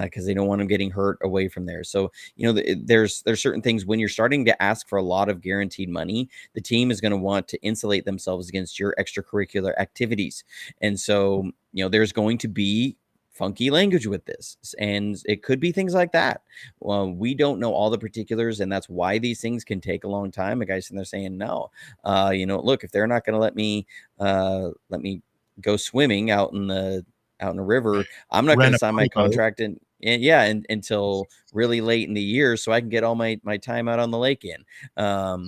because they don't want them getting hurt away from there. So, there's certain things when you're starting to ask for a lot of guaranteed money, the team is going to want to insulate themselves against your extracurricular activities. And so, there's going to be funky language with this, and it could be things like that. Well, we don't know all the particulars, and that's why these things can take a long time. A guy's sitting there saying, no, look, if they're not going to let me go swimming out in the river, I'm not going to sign my contract until really late in the year so I can get all my time out on the lake in,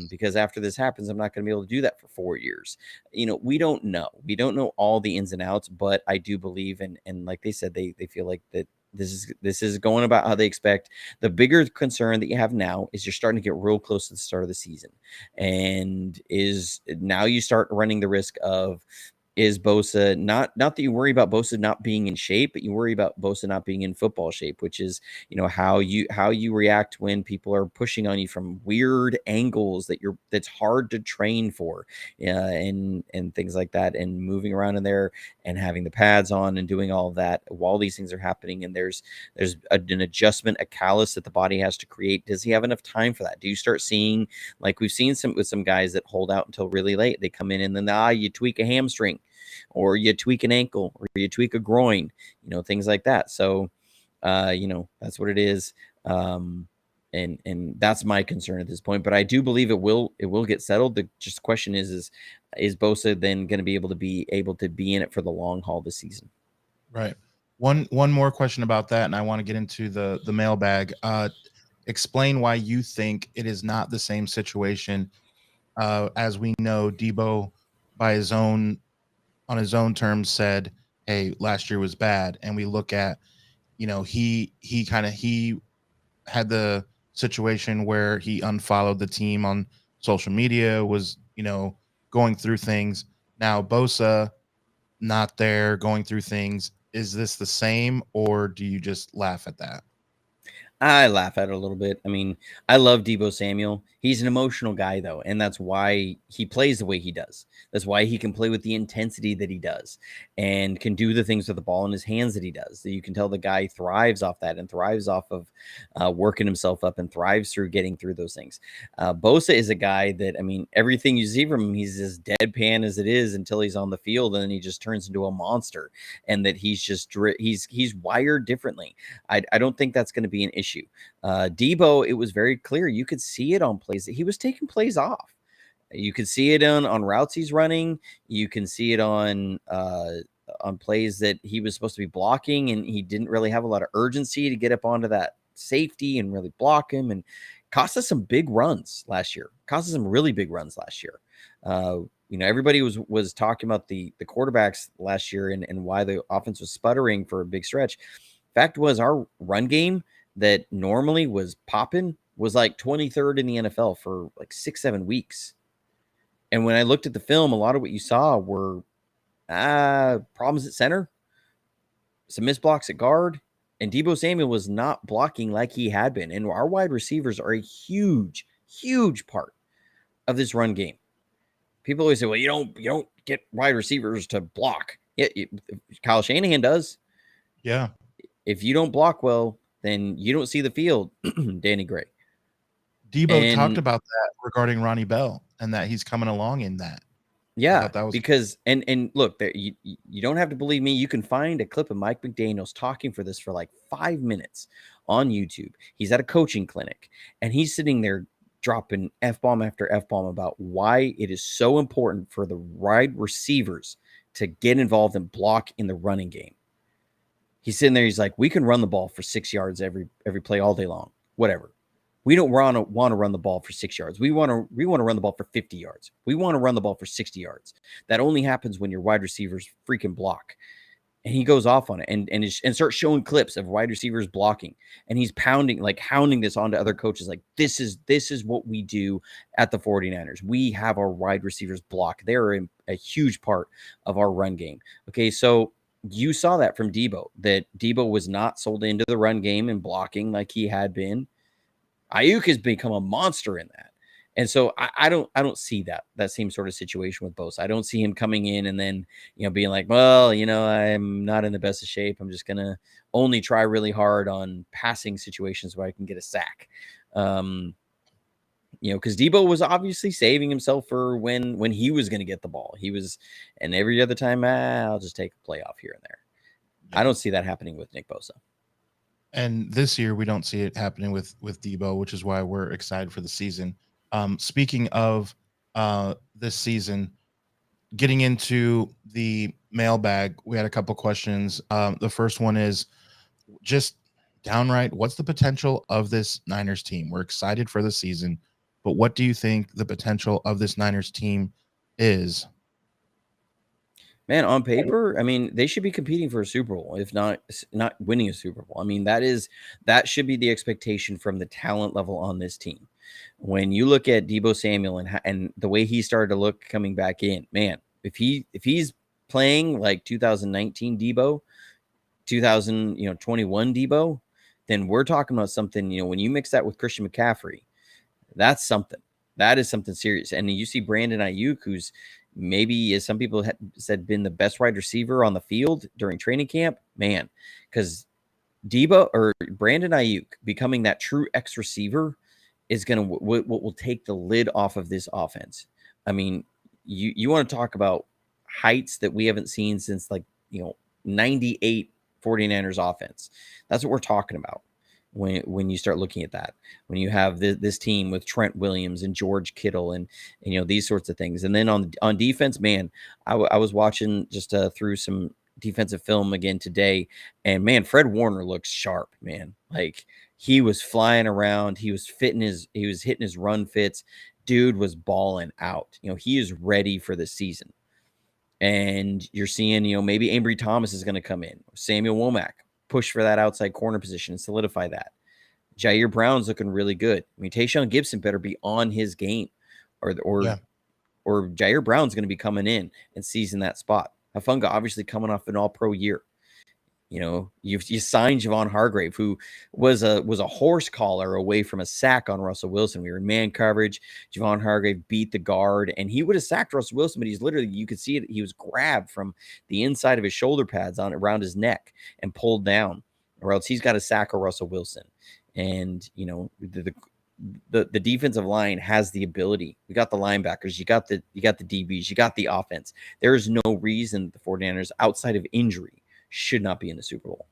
because after this happens, I'm not going to be able to do that for 4 years. We don't know all the ins and outs, but I do believe, and like they said, they feel like that this is going about how they expect. The bigger concern that you have now is you're starting to get real close to the start of the season, and is now you start running the risk of, is Bosa not that you worry about Bosa not being in shape, but you worry about Bosa not being in football shape, which is, how you react when people are pushing on you from weird angles that's hard to train for, and things like that, and moving around in there and having the pads on and doing all of that while these things are happening. And there's an adjustment, a callus that the body has to create. Does he have enough time for that? Do you start seeing, like we've seen with some guys that hold out until really late? They come in and then you tweak a hamstring, or you tweak an ankle, or you tweak a groin, things like that. So, that's what it is. And that's my concern at this point, but I do believe it will get settled. The just question is Bosa then going to be able to be in it for the long haul this season? Right. One more question about that, and I want to get into the mailbag. Explain why you think it is not the same situation. As we know, Debo, on his own terms, said, hey, last year was bad. And we look at, he had the situation where he unfollowed the team on social media, was, going through things. Now Bosa not there, going through things. Is this the same, or do you just laugh at that? I laugh at it a little bit. I love Debo Samuel. He's an emotional guy, though, and that's why he plays the way he does. That's why he can play with the intensity that he does and can do the things with the ball in his hands that he does. So you can tell the guy thrives off that and thrives off of working himself up and thrives through getting through those things. Bosa is a guy that, everything you see from him, he's as deadpan as it is until he's on the field, and then he just turns into a monster, and that he's wired differently. I don't think that's going to be an issue. Debo, it was very clear. You could see it on plays that he was taking plays off. You could see it on routes he's running. You can see it on plays that he was supposed to be blocking, and he didn't really have a lot of urgency to get up onto that safety and really block him, and cost us some big runs last year. Cost us some really big runs last year. Everybody was talking about the quarterbacks last year and why the offense was sputtering for a big stretch. Fact was, our run game that normally was popping was like 23rd in the NFL for like 6-7 weeks. And when I looked at the film, a lot of what you saw were problems at center, some missed blocks at guard, and Debo Samuel was not blocking like he had been. And our wide receivers are a huge, huge part of this run game. People always say, well, you don't get wide receivers to block. Kyle Shanahan does. Yeah. If you don't block well, then you don't see the field, Danny Gray. Debo talked about that regarding Ronnie Bell, and that he's coming along in that. I Yeah, thought that was because and look, there you don't have to believe me. You can find a clip of Mike McDaniels talking for this for like 5 minutes on YouTube. He's at a coaching clinic and he's sitting there dropping F-bomb after F-bomb about why it is so important for the wide receivers to get involved and block in the running game. He's sitting there, he's like, we can run the ball for 6 yards every play all day long. Whatever. We don't want to run the ball for 6 yards. We want to run the ball for 50 yards. We want to run the ball for 60 yards. That only happens when your wide receivers freaking block. And he goes off on it and starts showing clips of wide receivers blocking. And he's hounding this onto other coaches. Like, this is what we do at the 49ers. We have our wide receivers block. They're a huge part of our run game. Okay, so you saw that from Debo, that Debo was not sold into the run game and blocking like he had been. Ayuk has become a monster in that. And so I don't see that same sort of situation with Bosa. I don't see him coming in and then, being like, well, I'm not in the best of shape. I'm just going to only try really hard on passing situations where I can get a sack. Because Debo was obviously saving himself for when he was going to get the ball. And every other time, I'll just take a playoff here and there. Yeah. I don't see that happening with Nick Bosa. And this year, we don't see it happening with Debo, which is why we're excited for the season. Speaking of this season, getting into the mailbag, we had a couple questions. The first one is just downright, what's the potential of this Niners team? We're excited for the season, but what do you think the potential of this Niners team is? Man, on paper, I mean, they should be competing for a Super Bowl, if not winning a Super Bowl. I mean, that should be the expectation from the talent level on this team. When you look at Deebo Samuel and the way he started to look coming back in, man, if he's playing like 2019 Deebo, 2021 Deebo, then we're talking about something. When you mix that with Christian McCaffrey, that's something. That is something serious. And you see Brandon Ayuk, who's maybe, as some people said, been the best wide receiver on the field during training camp, man, because Debo or Brandon Ayuk becoming that true X receiver is going to what will take the lid off of this offense. I mean, you want to talk about heights that we haven't seen since 98 49ers offense. That's what we're talking about. When you start looking at that, when you have this team with Trent Williams and George Kittle and these sorts of things. And then on defense, man, I was watching just through some defensive film again today, and man, Fred Warner looks sharp, man. Like, he was flying around, he was hitting his run fits. Dude was balling out. He is ready for the season. And you're seeing, maybe Ambry Thomas is going to come in, Samuel Womack, push for that outside corner position and solidify that. Jair Brown's looking really good. I mean, Tayshaun Gibson better be on his game, or Jair Brown's going to be coming in and seizing that spot. Hufanga obviously coming off an All-Pro year. You signed Javon Hargrave, who was a horse collar away from a sack on Russell Wilson. We were in man coverage. Javon Hargrave beat the guard, and he would have sacked Russell Wilson, but he's literally, you could see it, he was grabbed from the inside of his shoulder pads around his neck and pulled down, or else he's got to sack a Russell Wilson. And the defensive line has the ability. We got the linebackers, you got the DBs, you got the offense. There is no reason the 49ers, outside of injury, should not be in the Super Bowl.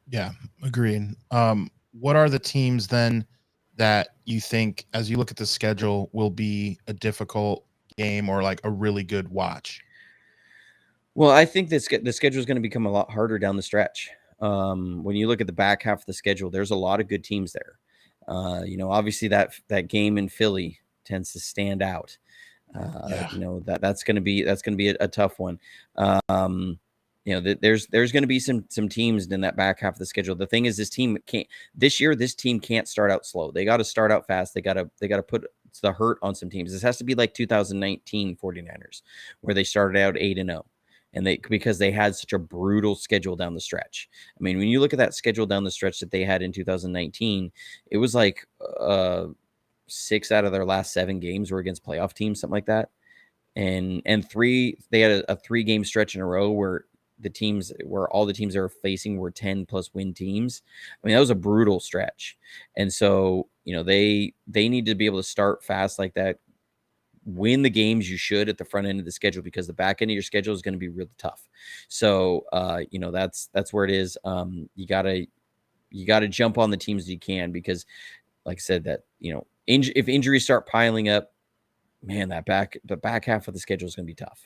Yeah, agreed. What are the teams then that you think, as you look at the schedule, will be a difficult game or like a really good watch? Well, I think the schedule is going to become a lot harder down the stretch. When you look at the back half of the schedule, there's a lot of good teams there. Obviously that game in Philly tends to stand out. That's going to be a tough one. There's going to be some teams in that back half of the schedule. The thing is, this team can't start out slow. They got to start out fast. They got to put the hurt on some teams. This has to be like 2019 49ers, where they started out 8-0. Because they had such a brutal schedule down the stretch. I mean, when you look at that schedule down the stretch that they had in 2019, it was like 6 out of their last 7 games were against playoff teams, something like that. And they had a 3-game stretch in a row where all the teams they were facing were 10+ win teams. I mean, that was a brutal stretch. And so, they need to be able to start fast like that, win the games you should at the front end of the schedule, because the back end of your schedule is going to be really tough. So, that's where it is. You gotta jump on the teams that you can, because like I said, that, if injuries start piling up, man, the back half of the schedule is going to be tough.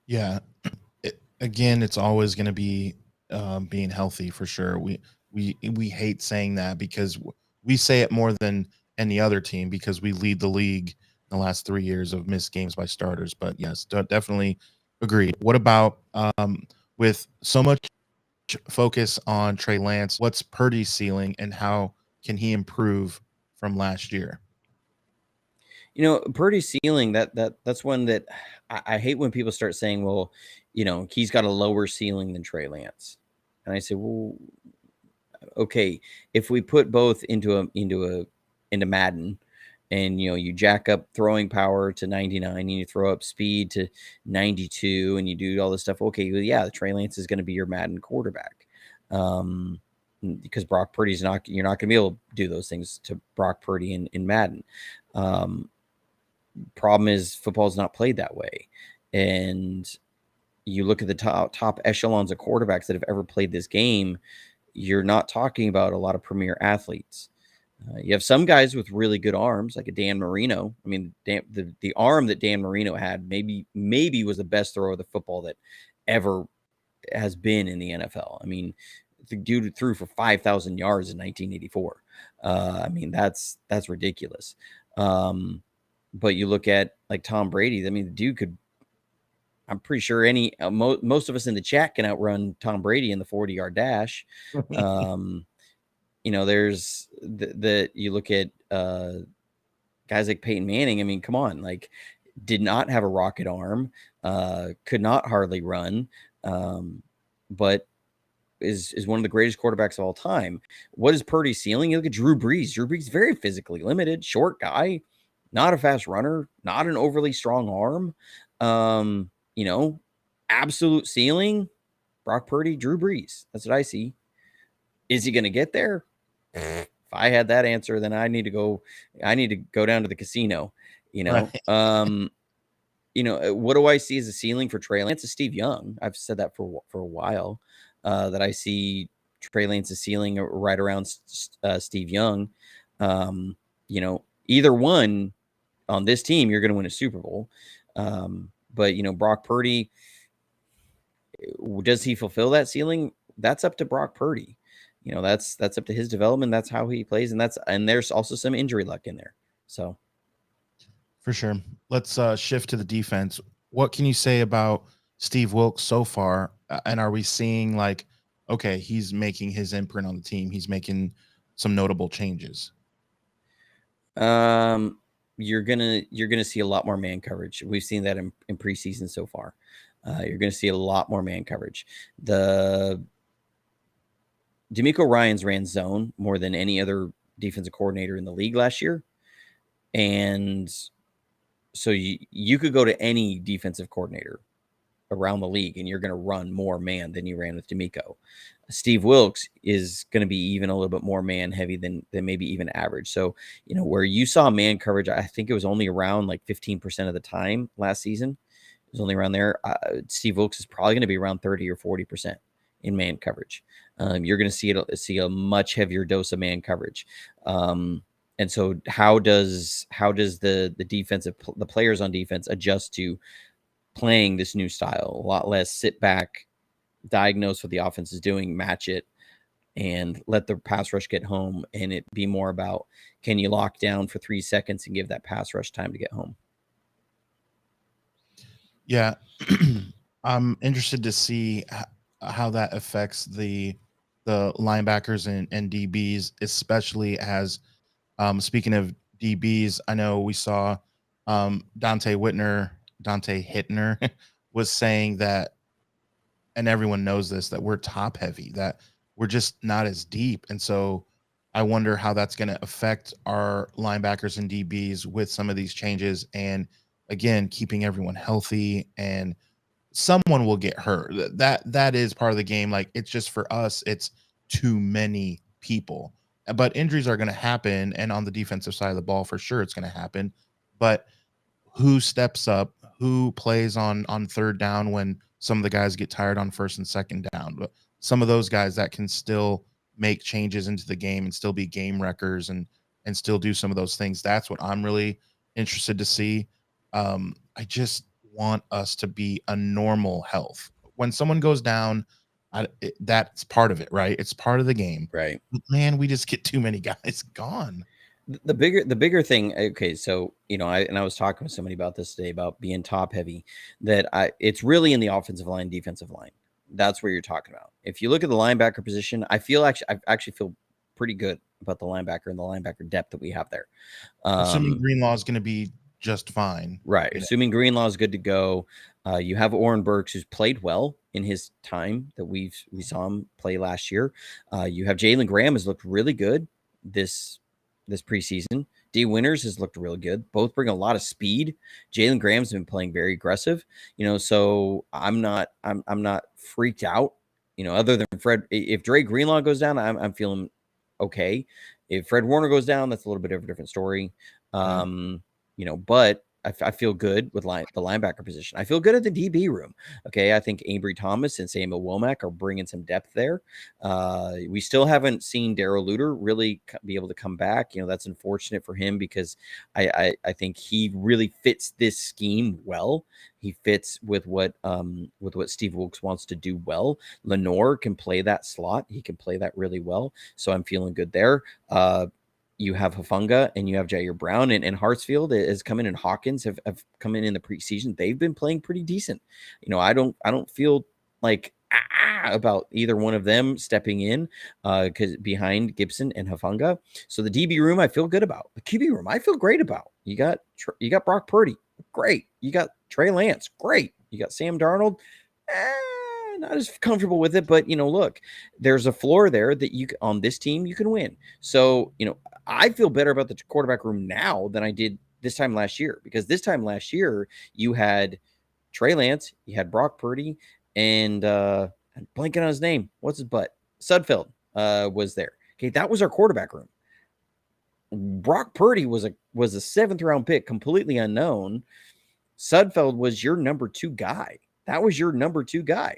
Yeah. Again, it's always going to be being healthy for sure. We hate saying that because we say it more than any other team because we lead the league in the last 3 years of missed games by starters. But yes, definitely agreed. What about with so much focus on Trey Lance? What's Purdy's ceiling and how can he improve from last year? Purdy's ceiling, that's one that I hate when people start saying, well, he's got a lower ceiling than Trey Lance. And I say, well, okay, if we put both into Madden, and you jack up throwing power to 99 and you throw up speed to 92 and you do all this stuff, okay, well, yeah, Trey Lance is going to be your Madden quarterback. Because Brock Purdy's you're not going to be able to do those things to Brock Purdy in Madden. Problem is, football is not played that way. And you look at the top echelons of quarterbacks that have ever played this game, you're not talking about a lot of premier athletes. You have some guys with really good arms, like a Dan Marino. I mean, the arm that Dan Marino had maybe was the best thrower of the football that ever has been in the NFL. I mean, the dude threw for 5,000 yards in 1984. I mean, that's ridiculous. But you look at like Tom Brady. I mean, the dude could. I'm pretty sure most of us in the chat can outrun Tom Brady in the 40-yard dash. There's you look at guys like Peyton Manning. I mean, come on, like, did not have a rocket arm, could not hardly run, but is one of the greatest quarterbacks of all time. What is Purdy's ceiling? You look at Drew Brees. Drew Brees, very physically limited, short guy, not a fast runner, not an overly strong arm. Absolute ceiling, Brock Purdy, Drew Brees. That's what I see. Is he going to get there? If I had that answer, then I need to go down to the casino, Right. What do I see as a ceiling for Trey Lance? Is Steve Young. I've said that for a while, that I see Trey Lance's ceiling right around Steve Young. Either one on this team, you're going to win a Super Bowl. But Brock Purdy, does he fulfill that ceiling? That's up to Brock Purdy. That's up to his development. That's how he plays, and there's also some injury luck in there. So, for sure. Let's shift to the defense. What can you say about Steve Wilks so far? And are we seeing like, okay, he's making his imprint on the team. He's making some notable changes. You're gonna see a lot more man coverage. We've seen that in preseason so far. You're gonna see a lot more man coverage. DeMeco Ryans ran zone more than any other defensive coordinator in the league last year. And so you could go to any defensive coordinator around the league and you're going to run more man than you ran with DeMeco. Steve Wilks is going to be even a little bit more man heavy than maybe even average. So, where you saw man coverage, I think it was only around like 15% of the time last season. It was only around there. Steve Wilks is probably going to be around 30 or 40% in man coverage. You're going to see a much heavier dose of man coverage. And so how does the players on defense adjust to playing this new style? A lot less sit back, diagnose what the offense is doing, match it, and let the pass rush get home. And it be more about, can you lock down for 3 seconds and give that pass rush time to get home? Yeah. I'm interested to see how that affects the linebackers and DBs, especially as speaking of DBs, I know we saw Dante Hittner was saying that, and everyone knows this, that we're top heavy, that we're just not as deep. And so I wonder how that's going to affect our linebackers and DBs with some of these changes. And again, keeping everyone healthy, and someone will get hurt. That is part of the game. Like, it's just, for us, it's too many people, but injuries are going to happen. And on the defensive side of the ball, for sure, it's going to happen. but who steps up, who plays on third down when some of the guys get tired on first and second down. But some of those guys that can still make changes into the game and still be game wreckers and still do some of those things. That's what I'm really interested to see. I just want us to be a normal health. When someone goes down, that's part of it, right? It's part of the game. Right. But man, we just get too many guys gone. The bigger thing, okay, so I was talking with somebody about this today about being top heavy, that it's really in the offensive line, defensive line. That's where you're talking about. If you look at the linebacker position, I actually feel pretty good about the linebacker and the linebacker depth that we have there. Assuming Greenlaw is going to be just fine, right? Assuming Greenlaw is good to go. You have Oren Burks, who's played well in his time that we saw him play last year. You have Jalen Graham has looked really good this preseason. D Winters has looked really good. Both bring a lot of speed. Jalen Graham's been playing very aggressive, so I'm not freaked out, other than Fred. If Dre Greenlaw goes down, I'm feeling okay. If Fred Warner goes down, that's a little bit of a different story. But I feel good with the linebacker position. I feel good at the DB room. Okay, I think Avery Thomas and Samuel Womack are bringing some depth there. We still haven't seen Darrell Luter really be able to come back. That's unfortunate for him because I think he really fits this scheme well. He fits with what Steve Wilkes wants to do well. Lenore can play that slot. He can play that really well. So I'm feeling good there. You have Hufanga and you have Jair Brown and Hartsfield has come in, and Hawkins have come in the preseason. They've been playing pretty decent. I don't feel like about either one of them stepping in because behind Gibson and Hufanga. So the DB room I feel good about. The QB room I feel great about. You got Brock Purdy, great. You got Trey Lance, great. You got Sam Darnold. Not as comfortable with it, but look, there's a floor there that on this team you can win. So I feel better about the quarterback room now than I did this time last year, because this time last year you had Trey Lance, you had Brock Purdy, and I'm blanking on his name. What's his butt? Sudfeld was there. Okay, that was our quarterback room. Brock Purdy was a 7th round pick, completely unknown. Sudfeld was your number 2 guy. That was your number 2 guy.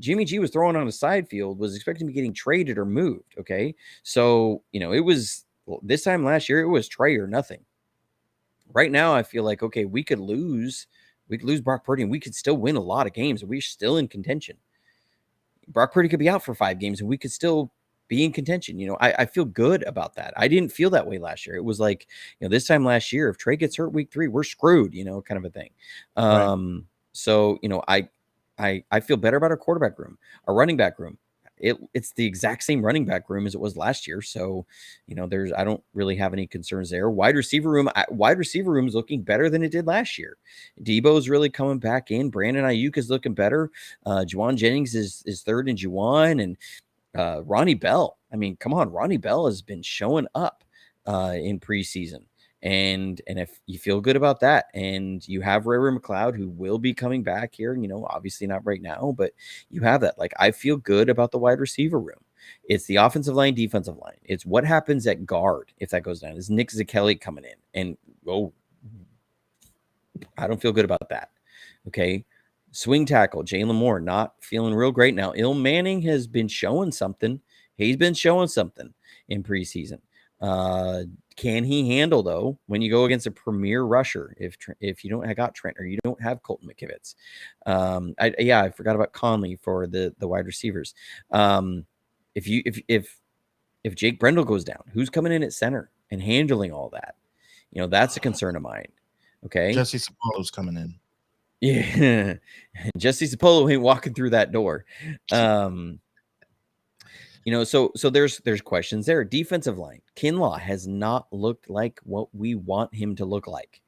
Jimmy G was throwing on a side field, was expecting to be getting traded or moved. Okay. So, it was this time last year, it was Trey or nothing. Right now, I feel like, okay, we could lose Brock Purdy and we could still win a lot of games. We're still in contention. Brock Purdy could be out for 5 games and we could still be in contention. I feel good about that. I didn't feel that way last year. It was like, this time last year, if Trey gets hurt week 3, we're screwed, kind of a thing. Right. So, I feel better about our quarterback room, our running back room. It's the exact same running back room as it was last year. So, I don't really have any concerns there. Wide receiver room is looking better than it did last year. Debo's really coming back in. Brandon Ayuk is looking better. Juwan Jennings is third in Juwan, and Ronnie Bell. I mean, come on, Ronnie Bell has been showing up in preseason. And if you feel good about that, and you have Ray McLeod, who will be coming back here, obviously not right now, but you have that. Like, I feel good about the wide receiver room. It's the offensive line, defensive line. It's what happens at guard if that goes down. Is Nick Zakelli coming in? And I don't feel good about that. Okay. Swing tackle, Jalen Moore, not feeling real great now. Il Manning has been showing something. He's been showing something in preseason. Can he handle, though, when you go against a premier rusher? If you don't have got Trent or you don't have Colton McKivitz, I forgot about Conley for the wide receivers. If Jake Brendel goes down, who's coming in at center and handling all that? That's a concern of mine. Okay, Jesse Sapolo's coming in. Yeah, Jesse Sapolo ain't walking through that door. So there's questions there. Defensive line. Kinlaw has not looked like what we want him to look like.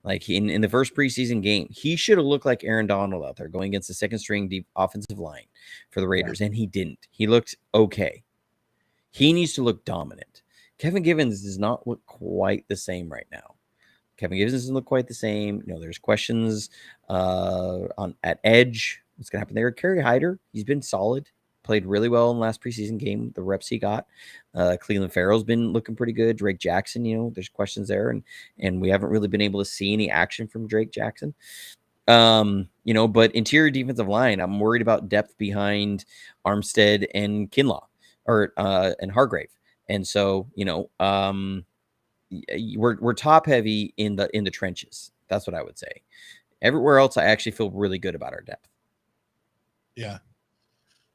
Like in the first preseason game, he should have looked like Aaron Donald out there going against the second string offensive line for the Raiders, and he didn't. He looked okay. He needs to look dominant. Kevin Givens does not look quite the same right now. Kevin Givens doesn't look quite the same. There's questions at edge. What's going to happen there? Kerry Hyder, he's been solid. played really well in the last preseason game, the reps he got. Cleveland Farrell's been looking pretty good. Drake Jackson, there's questions there, and we haven't really been able to see any action from Drake Jackson. But interior defensive line, I'm worried about depth behind Armstead and Kinlaw and Hargrave. And so, we're top heavy in the trenches. That's what I would say. Everywhere else, I actually feel really good about our depth. Yeah.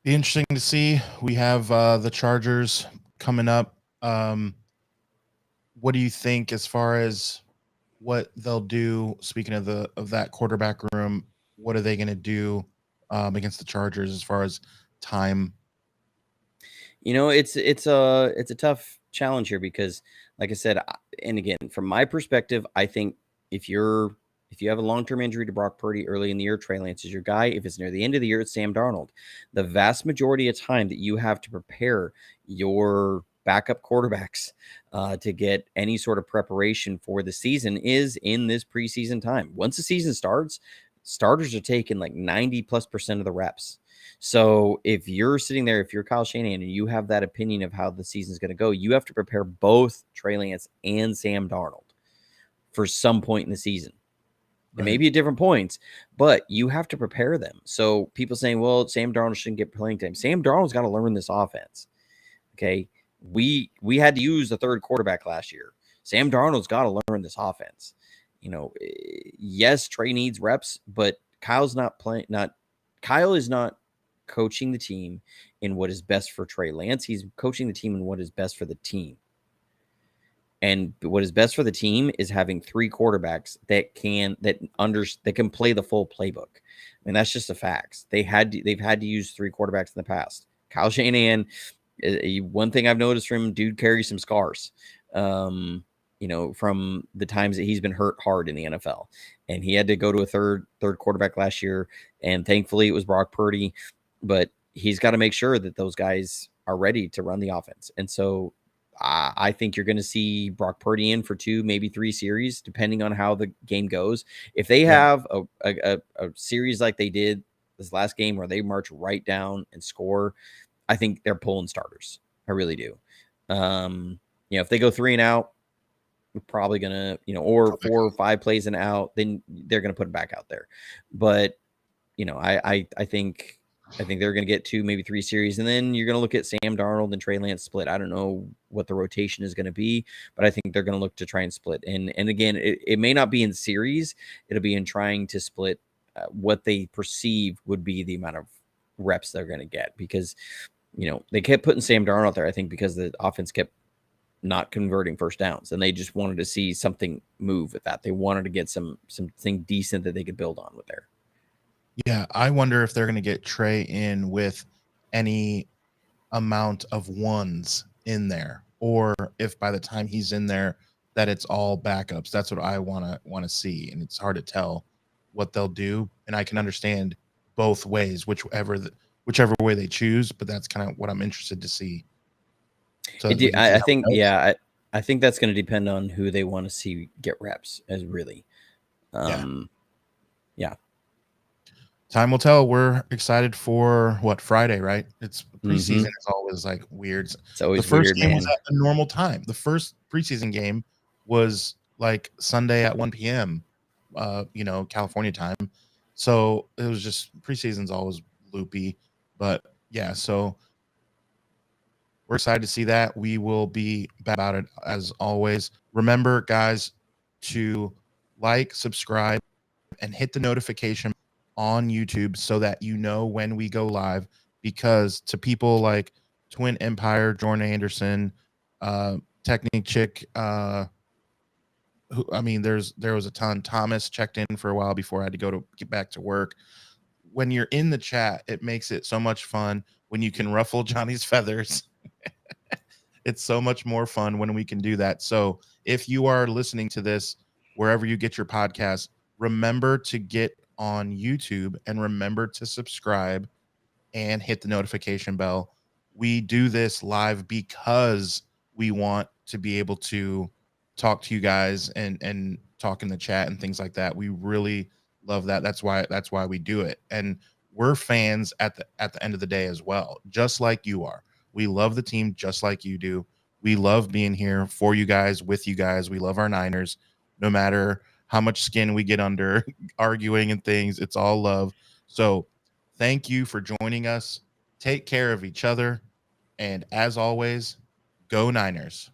Be interesting to see. We have the Chargers coming up. What do you think as far as what they'll do? Speaking of that quarterback room, what are they going to do against the Chargers as far as time? It's a tough challenge here because, like I said, and again, from my perspective, I think if you have a long-term injury to Brock Purdy early in the year, Trey Lance is your guy. If it's near the end of the year, it's Sam Darnold. The vast majority of time that you have to prepare your backup quarterbacks to get any sort of preparation for the season is in this preseason time. Once the season starts, starters are taking like 90+% of the reps. So if you're sitting there, if you're Kyle Shanahan and you have that opinion of how the season's going to go, you have to prepare both Trey Lance and Sam Darnold for some point in the season. It may be at different points, but you have to prepare them. So people saying, well, Sam Darnold shouldn't get playing time. Sam Darnold's got to learn this offense. Okay. We had to use the third quarterback last year. Sam Darnold's got to learn this offense. Yes, Trey needs reps, but Kyle is not coaching the team in what is best for Trey Lance. He's coaching the team in what is best for the team. And what is best for the team is having three quarterbacks that can play the full playbook. I mean, that's just the facts. They've had to use three quarterbacks in the past. Kyle Shanahan, one thing I've noticed from him, dude carries some scars. From the times that he's been hurt hard in the NFL, and he had to go to a third quarterback last year, and thankfully it was Brock Purdy, but he's got to make sure that those guys are ready to run the offense. And so I think you're going to see Brock Purdy in for 2, maybe 3 series, depending on how the game goes. If they have a series like they did this last game where they march right down and score, I think they're pulling starters. I really do. If they go 3 and out, we're probably going to, or 4 or 5 plays and out, then they're going to put it back out there. But, I think they're going to get 2, maybe 3 series. And then you're going to look at Sam Darnold and Trey Lance split. I don't know what the rotation is going to be, but I think they're going to look to try and split. And again, it may not be in series. It'll be in trying to split what they perceive would be the amount of reps they're going to get, because, they kept putting Sam Darnold out there, I think, because the offense kept not converting first downs, and they just wanted to see something move with that. They wanted to get something decent that they could build on with there. Yeah, I wonder if they're going to get Trey in with any amount of ones in there, or if by the time he's in there that it's all backups. That's what I want to see, and it's hard to tell what they'll do. And I can understand both ways, whichever way they choose, but that's kind of what I'm interested to see. So I think, I think that's going to depend on who they want to see get reps, as really. Yeah. Time will tell. We're excited for Friday, right? It's preseason is always like weird. It's always the first weird, game man. was at a normal time. The first preseason game was like Sunday at 1 p.m. California time. So it was just preseason's always loopy. But yeah, so we're excited to see that. We will be back about it as always. Remember, guys, to like, subscribe, and hit the notification on YouTube so that you know when we go live, because to people like Twin Empire, Jordan Anderson, Technique Chick, there was a ton. Thomas checked in for a while before I had to get back to work. When you're in the chat, it makes it so much fun when you can ruffle Johnny's feathers. It's so much more fun when we can do that. So if you are listening to this wherever you get your podcast, remember to get on YouTube and remember to subscribe and hit the notification bell. We do this live because we want to be able to talk to you guys and talk in the chat and things like that. We really love that. That's why we do it. And we're fans at the end of the day as well, just like you are. We love the team just like you do. We love being here for you guys, with you guys. We love our Niners, no matter how much skin we get under arguing and things. It's all love. So thank you for joining us. Take care of each other. And as always, go Niners.